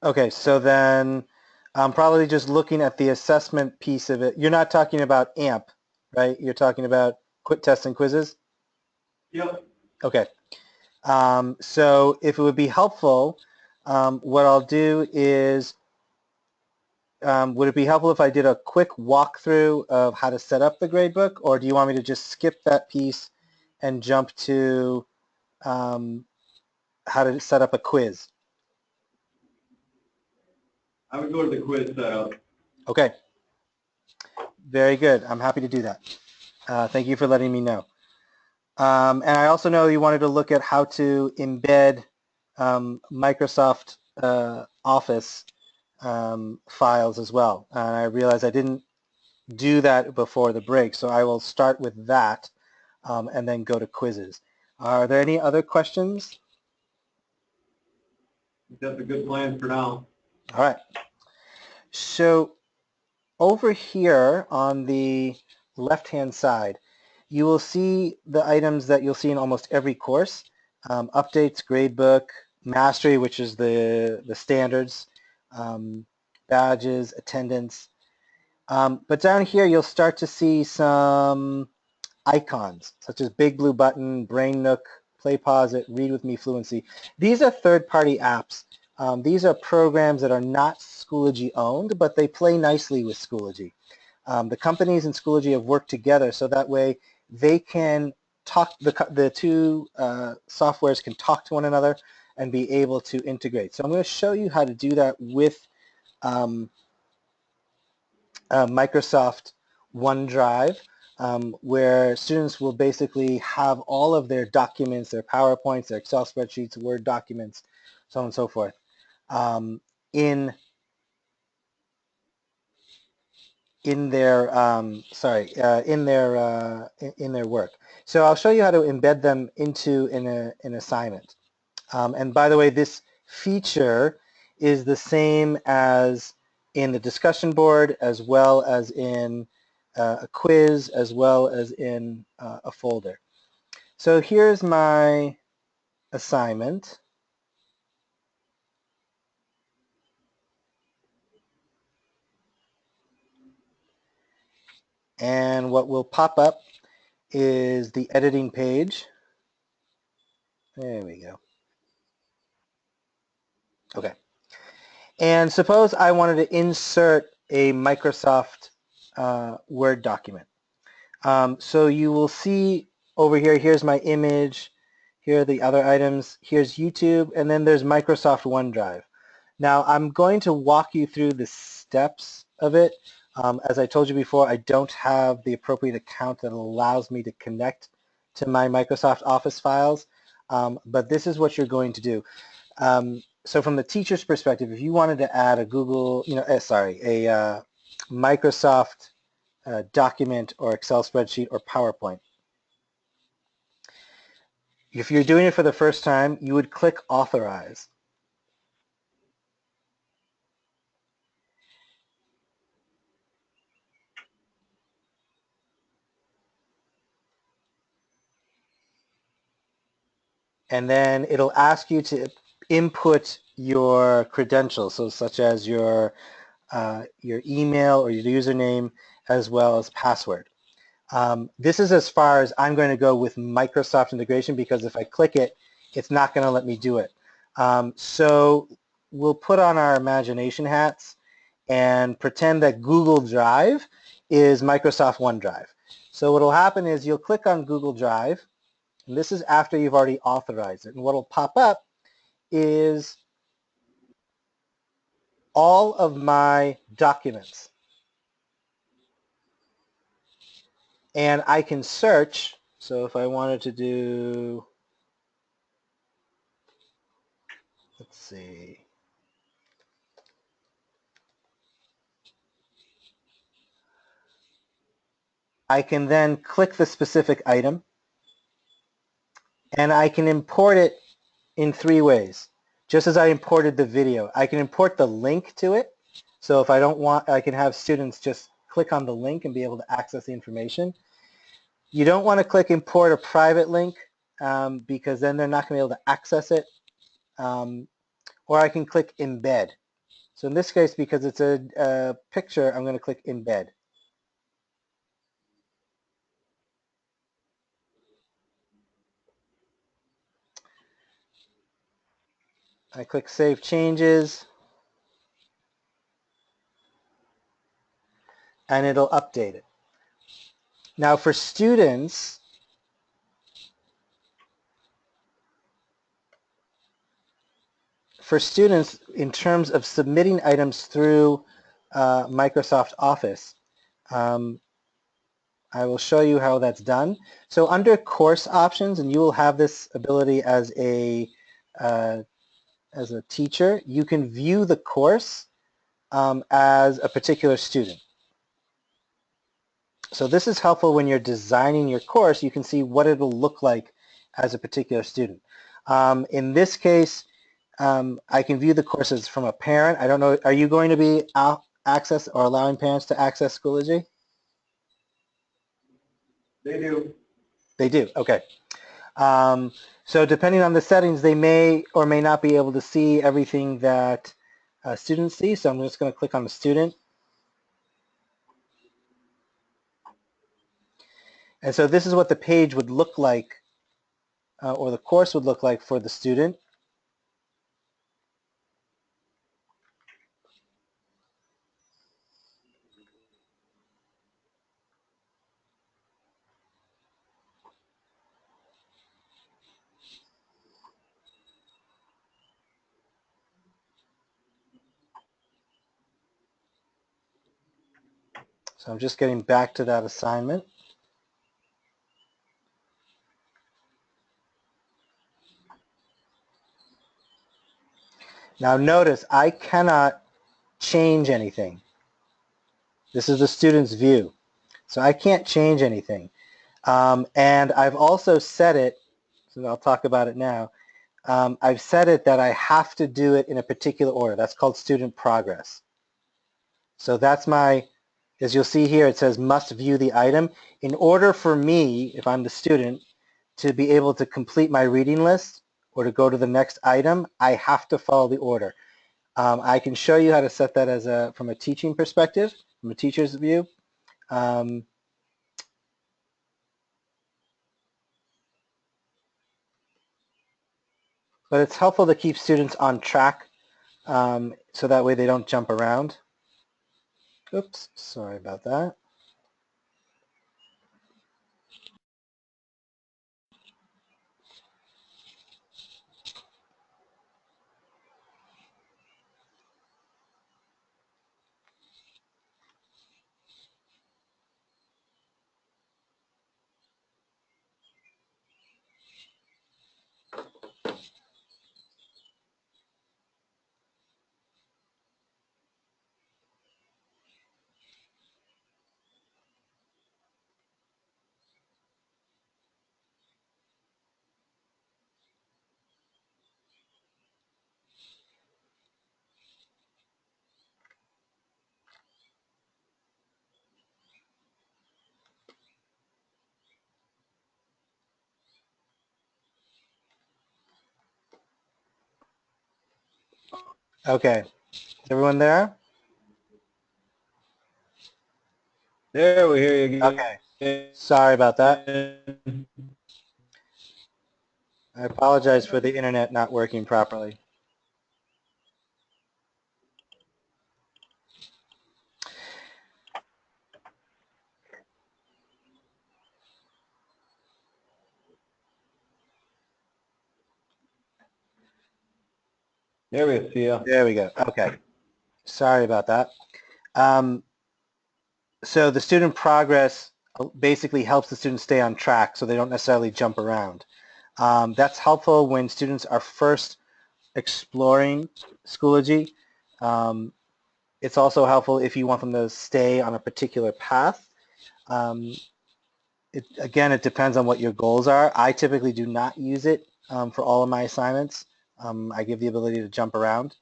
Okay, so then I'm probably just looking at the assessment piece of it. You're not talking about AMP, right? You're talking about quick tests and quizzes? Yep. Okay. So if it would be helpful, what I'll do is, would it be helpful if I did a quick walkthrough of how to set up the gradebook, or do you want me to just skip that piece and jump to how to set up a quiz? I would go to the quiz setup. Okay. Very good. I'm happy to do that. Thank you for letting me know. And I also know you wanted to look at how to embed Microsoft Office files as well. And I realized I didn't do that before the break, so I will start with that and then go to quizzes. Are there any other questions? That's a good plan for now. All right. So over here on the left-hand side, you will see the items that you'll see in almost every course. Updates, gradebook, mastery, which is the standards, badges, attendance. But down here, you'll start to see some icons, such as Big Blue Button, Brain Nook, Play Pause It, Read With Me Fluency. These are third-party apps. These are programs that are not Schoology owned, but they play nicely with Schoology. The companies in Schoology have worked together so that way they can talk, the two softwares can talk to one another and be able to integrate. So I'm going to show you how to do that with Microsoft OneDrive, where students will basically have all of their documents, their PowerPoints, their Excel spreadsheets, Word documents, so on and so forth, in their in their work. So I'll show you how to embed them into an assignment. And by the way, this feature is the same as in the discussion board, as well as in a quiz, as well as in a folder. So here's my assignment. And what will pop up is the editing page. There we go. Okay. And suppose I wanted to insert a Microsoft Word document. So you will see over here, here's my image, here are the other items, here's YouTube, and then there's Microsoft OneDrive. Now I'm going to walk you through the steps of it. As I told you before, I don't have the appropriate account that allows me to connect to my Microsoft Office files, but this is what you're going to do. So from the teacher's perspective, if you wanted to add a Google, a Microsoft document or Excel spreadsheet or PowerPoint, if you're doing it for the first time, you would click Authorize. And then it'll ask you to input your credentials, so such as your email or your username, as well as password. This is as far as I'm going to go with Microsoft integration, because if I click it, it's not going to let me do it. So we'll put on our imagination hats and pretend that Google Drive is Microsoft OneDrive. So what will happen is you'll click on Google Drive, and this is after you've already authorized it. And what will pop up is all of my documents. And I can search. So if I wanted to do, let's see, I can then click the specific item, and I can import it in 3 ways. Just as I imported the video, I can import the link to it. So if I don't want, I can have students just click on the link and be able to access the information. You don't want to click import a private link because then they're not going to be able to access it. Or I can click embed. So in this case, because it's a picture, I'm going to click embed. I click Save Changes, and it'll update it. Now for students, in terms of submitting items through Microsoft Office, I will show you how that's done. So under course options, and you will have this ability as a teacher, you can view the course as a particular student. So this is helpful when you're designing your course. You can see what it'll look like as a particular student. In this case, I can view the courses from a parent. I don't know, are you going to be access or allowing parents to access Schoology? They do. They do, okay. So depending on the settings, they may or may not be able to see everything that students see. So I'm just going to click on the student. And so this is what the page would look like, or the course would look like for the student. So I'm just getting back to that assignment. Now notice I cannot change anything. This is the student's view. So I can't change anything. And I've also set it, so I'll talk about it now, I've set it that I have to do it in a particular order. That's called student progress. So that's my, as you'll see here, it says must view the item. In order for me, if I'm the student, to be able to complete my reading list or to go to the next item, I have to follow the order. I can show you how to set that as from a teaching perspective, from a teacher's view. But it's helpful to keep students on track so that way they don't jump around. Oops, sorry about that. Okay, is everyone there? There, we hear you Okay, again. sorry about that. I apologize for the internet not working properly. There we see you. There we go. Okay, sorry about that. Um, so the student progress basically helps the students stay on track so they don't necessarily jump around. That's helpful when students are first exploring Schoology. It's also helpful if you want them to stay on a particular path. Um, again, it depends on what your goals are. I typically do not use it for all of my assignments. I give the ability to jump around.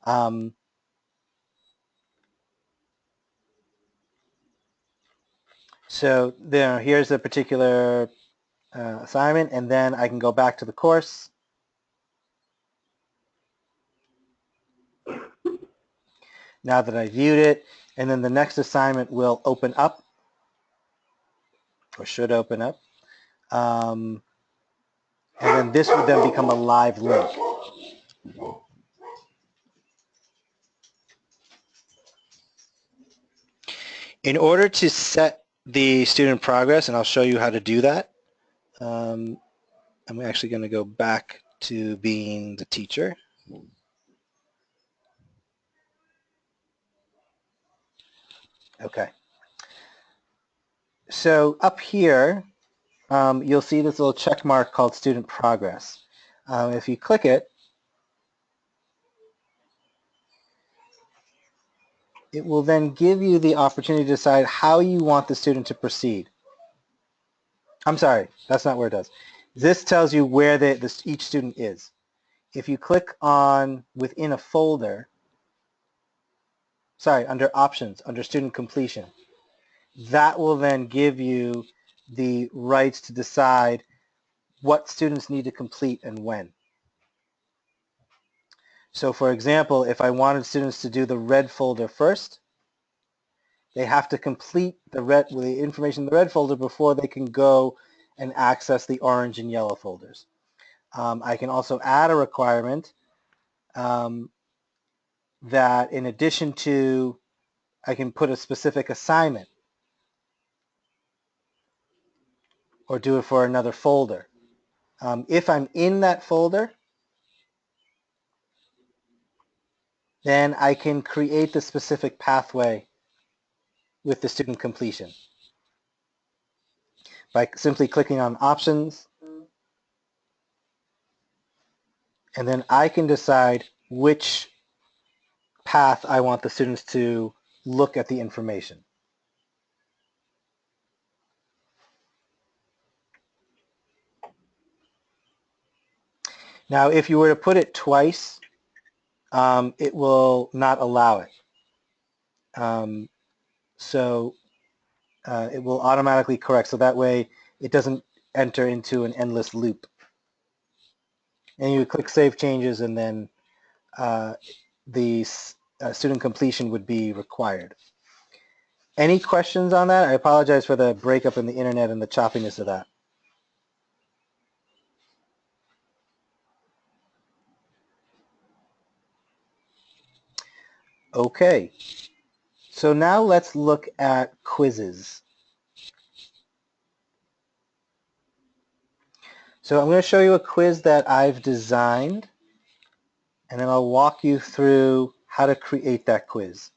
Um, so there, here's a particular assignment, and then I can go back to the course. Now that I viewed it, and then the next assignment will open up, or should open up. And then this would then become a live link. In order to set the student progress, and I'll show you how to do that, I'm actually going to go back to being the teacher. Okay. So up here, you'll see this little check mark called student progress. If you click it, it will then give you the opportunity to decide how you want the student to proceed. I'm sorry, that's not where it does. This tells you where each student is. If you click on within a folder, sorry, under options, under student completion, that will then give you the rights to decide what students need to complete and when. So for example, if I wanted students to do the red folder first, they have to complete the information in the red folder before they can go and access the orange and yellow folders. I can also add a requirement that in addition to, I can put a specific assignment or do it for another folder. If I'm in that folder, then I can create the specific pathway with the student completion by simply clicking on options, and then I can decide which path I want the students to look at the information. Now, if you were to put it twice, it will not allow it. So it will automatically correct. So that way it doesn't enter into an endless loop. And you would click Save Changes, and then the student completion would be required. Any questions on that? I apologize for the breakup in the internet and the choppiness of that. Okay, so now let's look at quizzes. So I'm going to show you a quiz that I've designed, and then I'll walk you through how to create that quiz.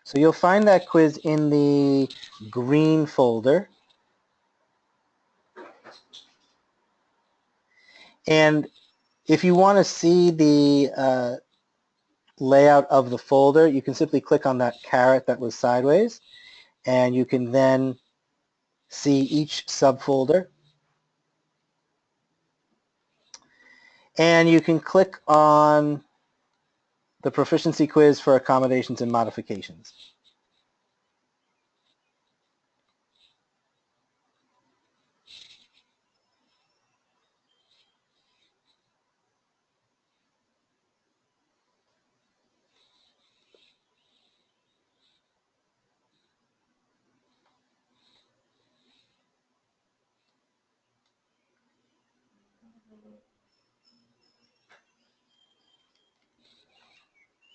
So you'll find that quiz in the green folder. And if you want to see the layout of the folder, you can simply click on that caret that was sideways, and you can then see each subfolder. And you can click on the proficiency quiz for accommodations and modifications.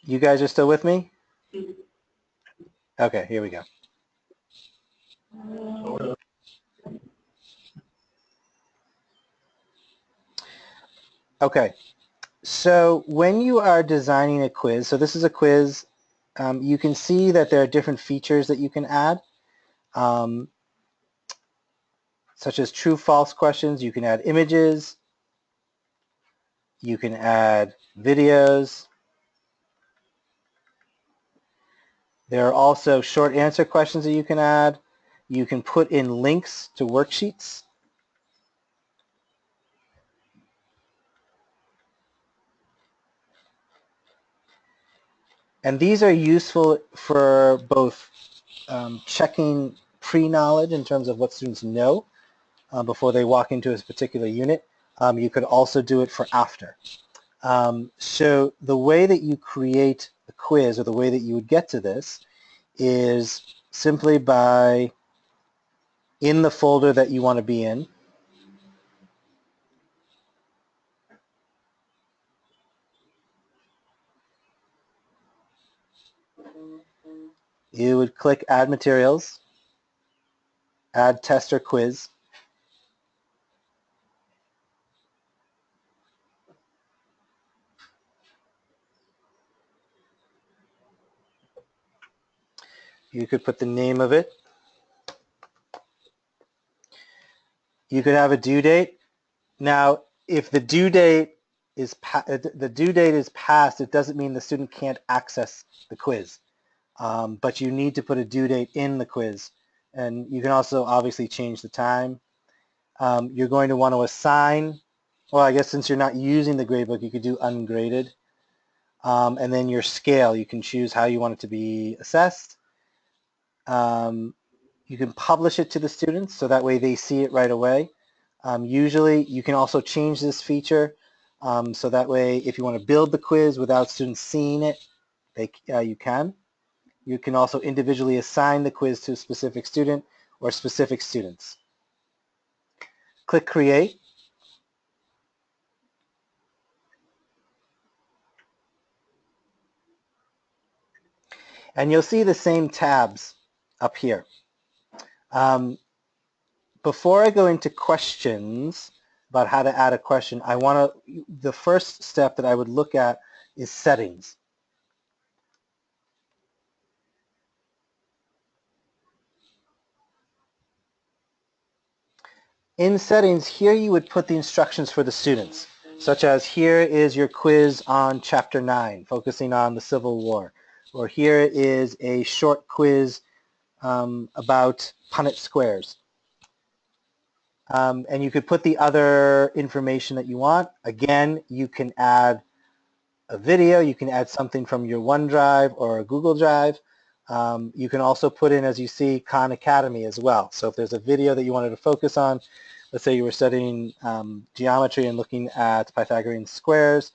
You guys are still with me? Okay, here we go. Okay, so when you are designing a quiz, so this is a quiz, you can see that there are different features that you can add, such as true-false questions. You can add images, you can add videos. There are also short answer questions that you can add. You can put in links to worksheets. And these are useful for both checking pre-knowledge in terms of what students know before they walk into a particular unit. You could also do it for after. So the way that you create a quiz, or the way that you would get to this, is simply by, in the folder that you want to be in, you would click Add Materials, Add Test or Quiz. You could put the name of it. You could have a due date. Now, if the due date is passed, it doesn't mean the student can't access the quiz. But you need to put a due date in the quiz. And you can also obviously change the time. You're going to want to assign, well, I guess since you're not using the gradebook, you could do ungraded. And then your scale, you can choose how you want it to be assessed. You can publish it to the students so that way they see it right away. Usually you can also change this feature so that way if you want to build the quiz without students seeing it, you can. You can also individually assign the quiz to a specific student or specific students. Click Create. And you'll see the same tabs up here. Before I go into questions about how to add a question, the first step that I would look at is settings. In settings, here you would put the instructions for the students, such as here is your quiz on Chapter 9, focusing on the Civil War, or here is a short quiz about Punnett squares. And you could put the other information that you want. Again, you can add a video, you can add something from your OneDrive or a Google Drive. You can also put in, as you see, Khan Academy as well. So if there's a video that you wanted to focus on, let's say you were studying geometry and looking at Pythagorean squares,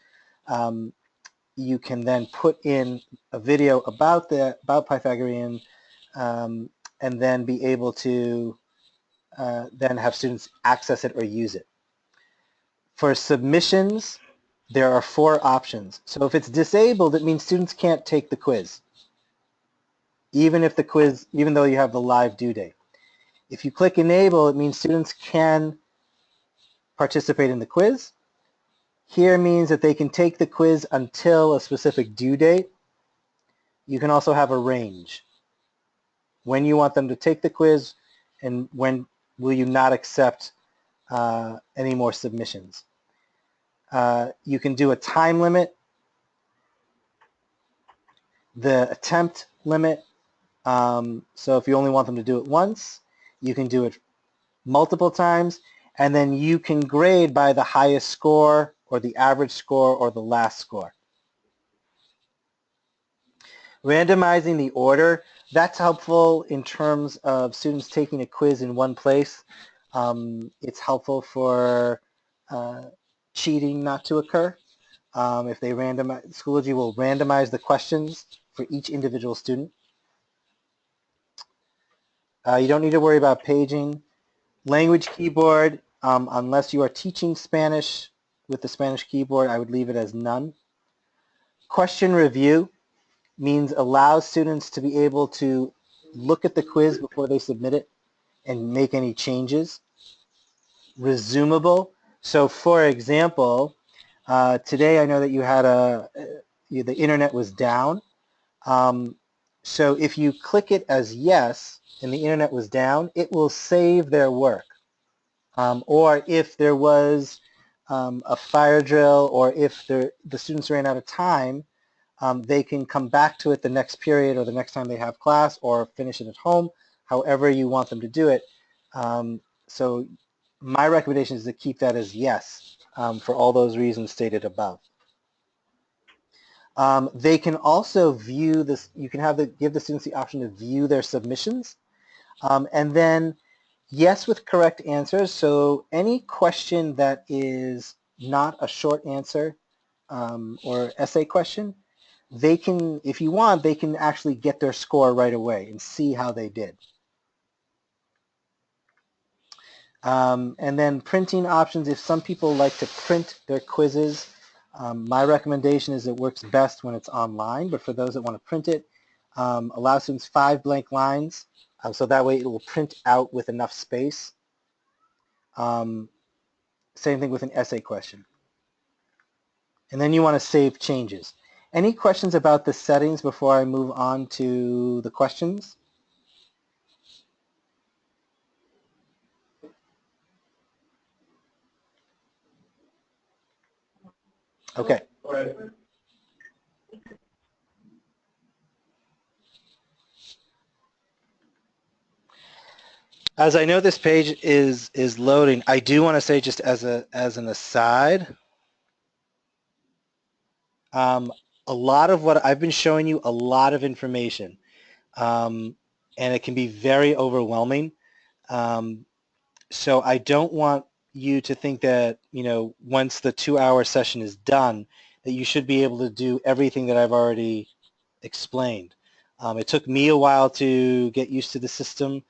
you can then put in a video about Pythagorean and then be able to then have students access it or use it. For submissions, there are 4 options. So if it's disabled, it means students can't take the quiz, even though you have the live due date. If you click enable, it means students can participate in the quiz. Here means that they can take the quiz until a specific due date. You can also have a range. When you want them to take the quiz and when will you not accept any more submissions. You can do a time limit, the attempt limit. So if you only want them to do it once, you can do it multiple times, and then you can grade by the highest score or the average score or the last score. Randomizing the order, that's helpful in terms of students taking a quiz in one place. It's helpful for cheating not to occur. If they randomize, Schoology will randomize the questions for each individual student. You don't need to worry about paging. Language keyboard, unless you are teaching Spanish with the Spanish keyboard, I would leave it as none. Question review means allow students to be able to look at the quiz before they submit it and make any changes. Resumable. So for example, today I know that you had the internet was down. So if you click it as yes and the internet was down, it will save their work. Or if there was a fire drill or if the students ran out of time, they can come back to it the next period or the next time they have class or finish it at home, however you want them to do it. So my recommendation is to keep that as yes for all those reasons stated above. They can also view this, you can give the students the option to view their submissions. And then yes with correct answers. So any question that is not a short answer or essay question, they can, if you want, they can actually get their score right away and see how they did. And then printing options, if some people like to print their quizzes, my recommendation is it works best when it's online, but for those that want to print it, allow students 5 blank lines, so that way it will print out with enough space. Same thing with an essay question. And then you want to save changes. Any questions about the settings before I move on to the questions? Okay. All right. As I know this page is loading, I do want to say just as an aside, a lot of what I've been showing you, a lot of information, and it can be very overwhelming. So I don't want you to think that, once the 2-hour session is done, that you should be able to do everything that I've already explained. It took me a while to get used to the system.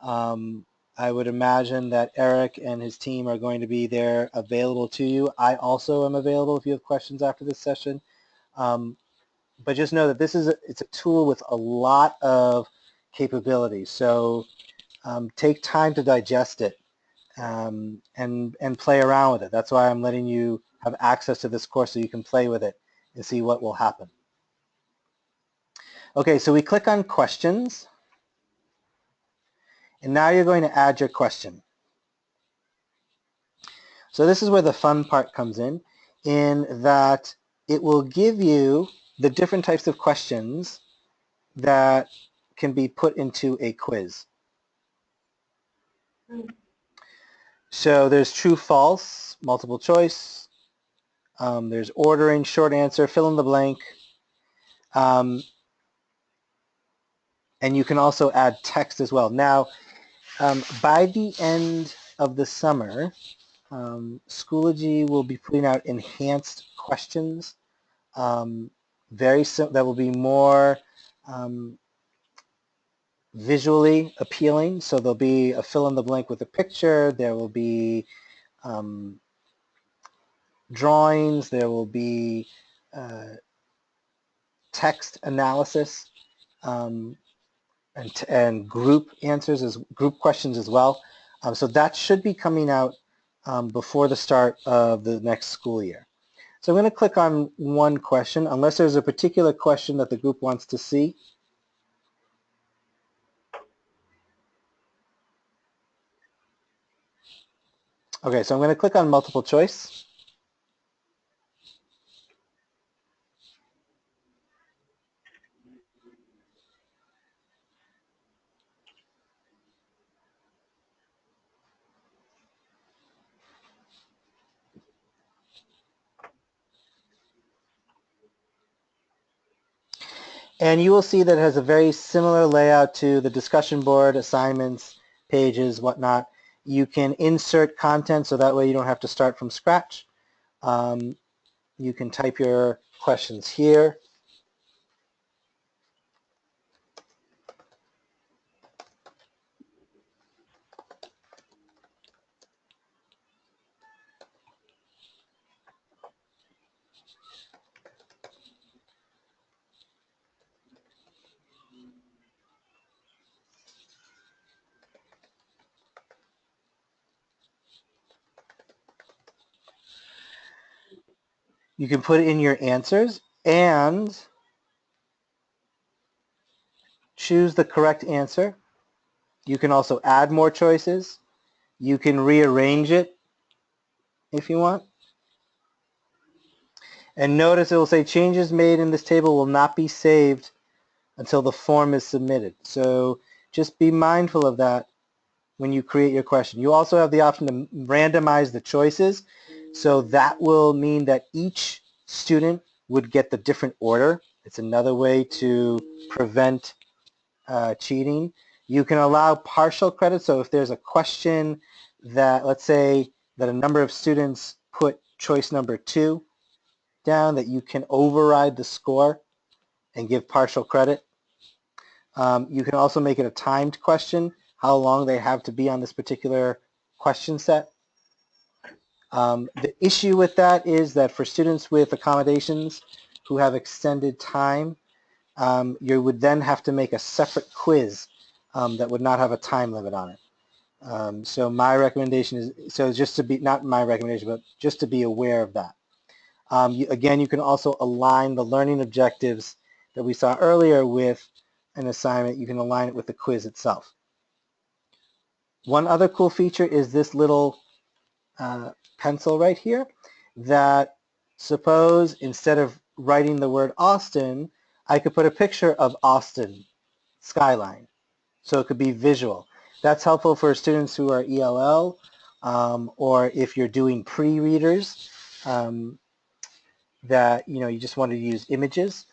I would imagine that Eric and his team are going to be there available to you. I also am available if you have questions after this session. But just know that it's a tool with a lot of capabilities. So take time to digest it and play around with it. That's why I'm letting you have access to this course so you can play with it and see what will happen. Okay, so we click on questions. And now you're going to add your question. So this is where the fun part comes in that it will give you the different types of questions that can be put into a quiz. So there's true, false, multiple choice. There's ordering, short answer, fill in the blank. And you can also add text as well. Now, by the end of the summer, Schoology will be putting out enhanced questions. That will be more visually appealing. So there'll be a fill in the blank with a picture. There will be drawings, there will be text analysis, um, and group answers, as group questions as well. So that should be coming out before the start of the next school year. So I'm going to click on one question, unless there's a particular question that the group wants to see. Okay, so I'm going to click on multiple choice. And you will see that it has a very similar layout to the discussion board, assignments, pages, whatnot. You can insert content so that way you don't have to start from scratch. You can type your questions here. You can put in your answers and choose the correct answer. You can also add more choices. You can rearrange it if you want. And notice it will say changes made in this table will not be saved until the form is submitted. So just be mindful of that when you create your question. You also have the option to randomize the choices. So that will mean that each student would get the different order. It's another way to prevent cheating. You can allow partial credit. So if there's a question that, let's say, that a number of students put choice number 2 down, that you can override the score and give partial credit. You can also make it a timed question, how long they have to be on this particular question set. The issue with that is that for students with accommodations who have extended time, you would then have to make a separate quiz that would not have a time limit on it. So my recommendation is, so just to be, not my recommendation, but just to be aware of that. Again, you can also align the learning objectives that we saw earlier with an assignment. You can align it with the quiz itself. One other cool feature is this little pencil right here, that suppose instead of writing the word Austin, I could put a picture of Austin skyline. So it could be visual. That's helpful for students who are ELL, or if you're doing pre-readers, that you just want to use images,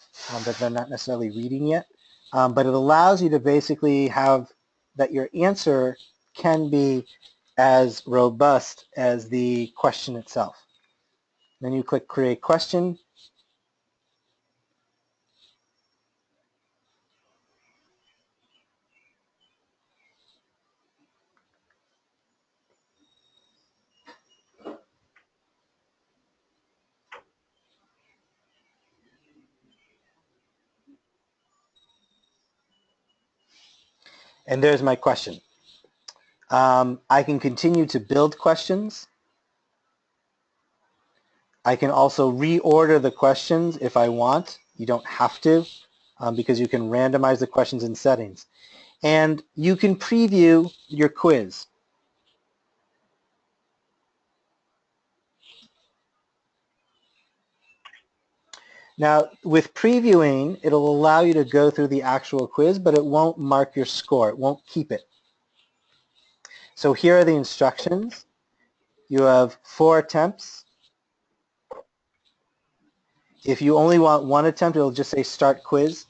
but they're not necessarily reading yet. But it allows you to basically have that your answer can be as robust as the question itself. Then you click Create Question. And there's my question. I can continue to build questions. I can also reorder the questions if I want. You don't have to, because you can randomize the questions in settings. And you can preview your quiz. Now, with previewing, it'll allow you to go through the actual quiz, but it won't mark your score. It won't keep it. So here are the instructions. You have 4 attempts. If you only want 1 attempt, it'll just say Start Quiz.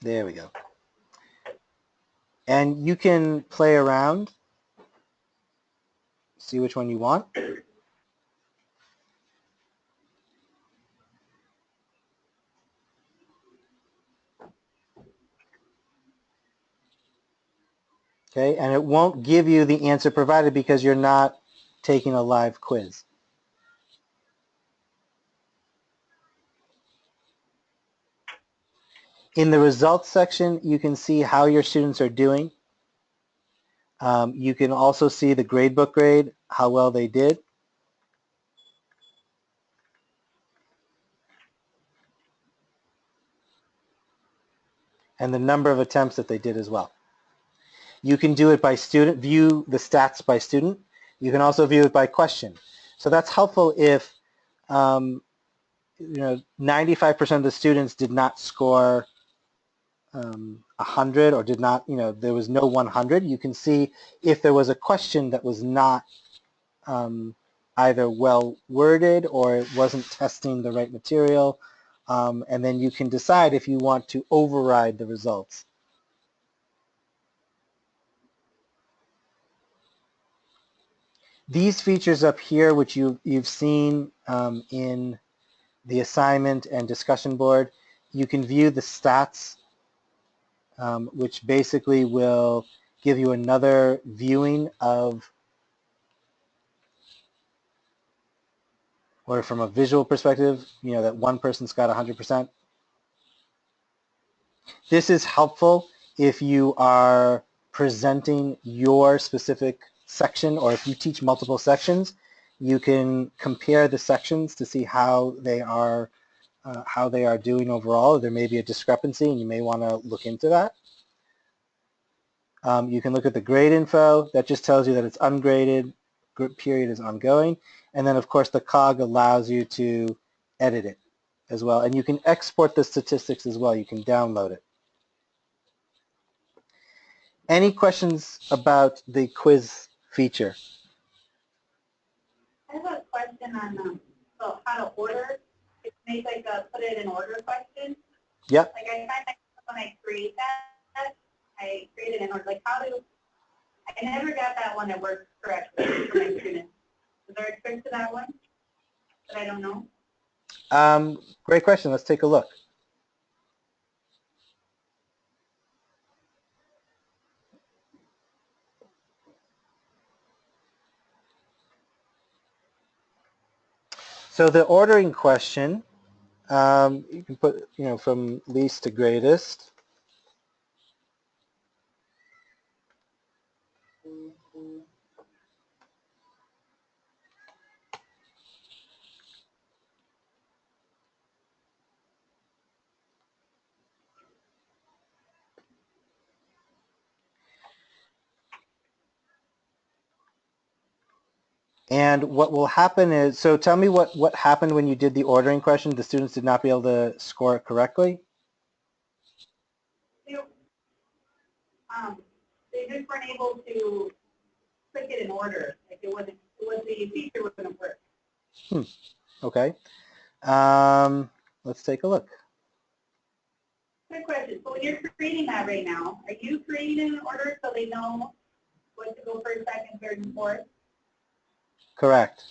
There we go. And you can play around, see which one you want. Okay, and it won't give you the answer provided because you're not taking a live quiz. In the results section, you can see how your students are doing. You can also see the gradebook grade, how well they did. And the number of attempts that they did as well. You can do it by student, view the stats by student. You can also view it by question. So that's helpful if 95% of the students did not score 100 or did not, there was no 100. You can see if there was a question that was not either well worded or it wasn't testing the right material. And then you can decide if you want to override the results. These features up here, which you've seen in the assignment and discussion board, you can view the stats, which basically will give you another viewing of, or from a visual perspective, that one person's got 100%. This is helpful if you are presenting your specific section, or if you teach multiple sections, you can compare the sections to see how they are doing overall. There may be a discrepancy and you may want to look into that. You can look at the grade info. That just tells you that it's ungraded, period is ongoing. And then of course the COG allows you to edit it as well. And you can export the statistics as well. You can download it. Any questions about the quiz feature? I have a question on so how to order. It makes like a put it in order question. Yep. Like I find that when I create that, I create it in order. Like how do I never got that one that works correctly for my students. Is there a trick to that one that I don't know? Great question. Let's take a look. So the ordering question, you can put, from least to greatest. And what will happen is, so tell me what happened when you did the ordering question. The students did not be able to score it correctly? They just weren't able to click it in order. Like the feature wasn't work. Okay. Let's take a look. Good question. So when you're creating that right now, are you creating it in order so they know what to go first, second, third, and fourth? Correct.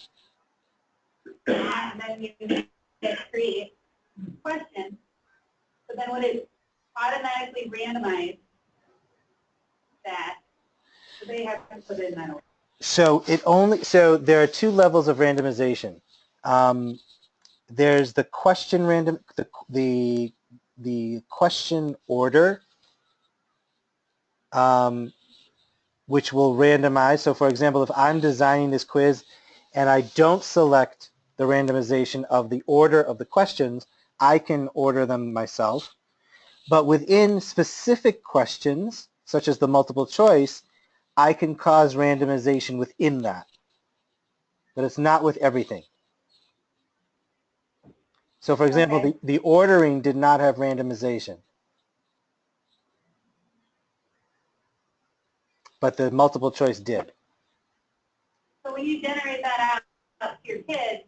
And then you hit create question. So then would it automatically randomize that? So they have to put it in that order. So there are two levels of randomization. There's the question the question order, which will randomize. So for example, if I'm designing this quiz and I don't select the randomization of the order of the questions, I can order them myself. But within specific questions, such as the multiple choice, I can cause randomization within that. But it's not with everything. So for example, Okay. the ordering did not have randomization. But the multiple choice did. So when you generate that out to your kids,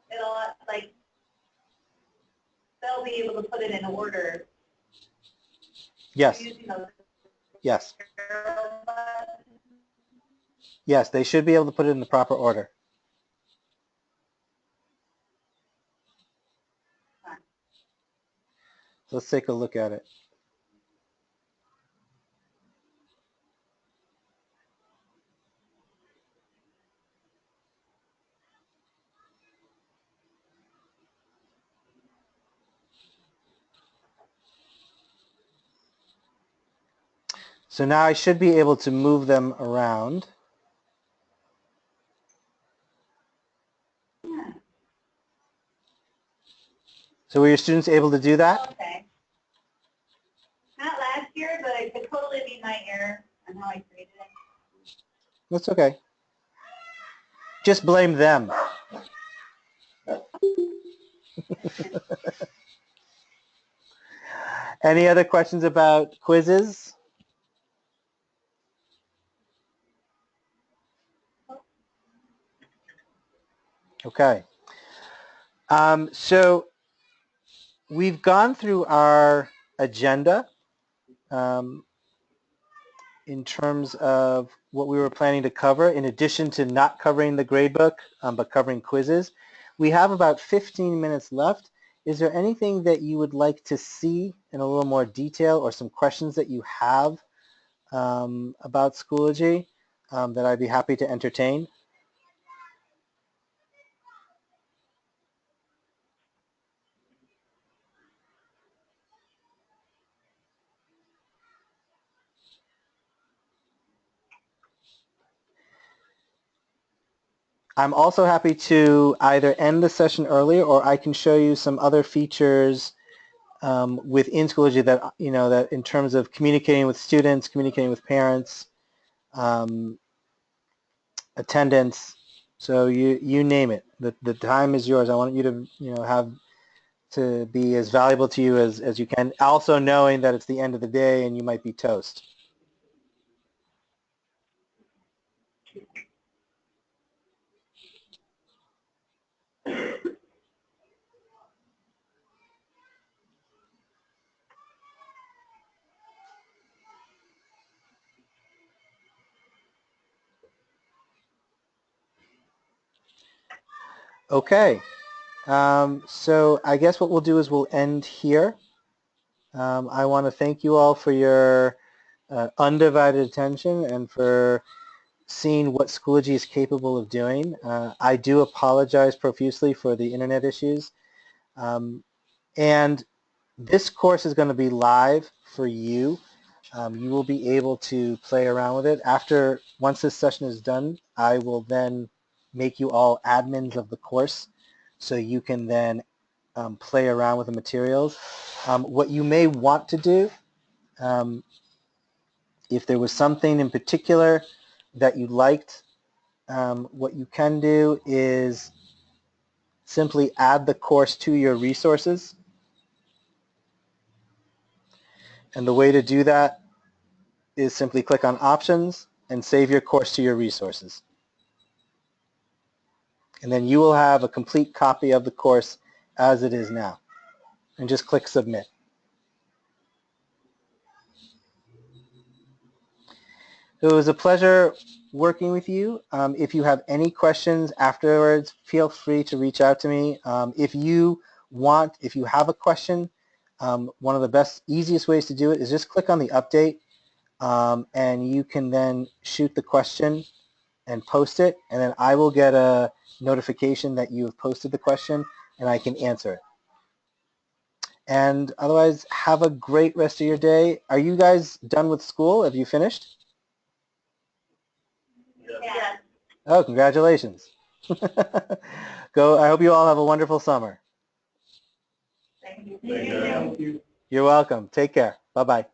it'll they'll be able to put it in order Yes. We're using those Yes. arrow buttons. Yes, they should be able to put it in the proper order. Let's take a look at it. So now I should be able to move them around. Yeah. So were your students able to do that? Okay. Not last year, but it could totally be my error on how I created it. That's okay. Just blame them. Any other questions about quizzes? Okay. So we've gone through our agenda in terms of what we were planning to cover, in addition to not covering the gradebook, but covering quizzes. We have about 15 minutes left. Is there anything that you would like to see in a little more detail, or some questions that you have about Schoology that I'd be happy to entertain? I'm also happy to either end the session earlier, or I can show you some other features within Schoology that, that in terms of communicating with students, communicating with parents, attendance. So you name it. The time is yours. I want you to, have to be as valuable to you as you can, also knowing that it's the end of the day and you might be toast. Okay. So I guess what we'll do is we'll end here. I want to thank you all for your undivided attention and for seeing what Schoology is capable of doing. I do apologize profusely for the internet issues. And this course is going to be live for you. You will be able to play around with it. Once this session is done, I will then make you all admins of the course so you can then play around with the materials. What you may want to do, if there was something in particular that you liked, what you can do is simply add the course to your resources. And the way to do that is simply click on Options and save your course to your resources. And then you will have a complete copy of the course as it is now. And just click Submit. It was a pleasure working with you. If you have any questions afterwards, feel free to reach out to me. If you have a question, one of the easiest ways to do it is just click on the update, and you can then shoot the question and post it, and then I will get a notification that you have posted the question and I can answer it. And otherwise, have a great rest of your day. Are you guys done with school? Have you finished? Yeah. Oh, congratulations. I hope you all have a wonderful summer. Thank you. Thank you. You're welcome. Take care. Bye-bye.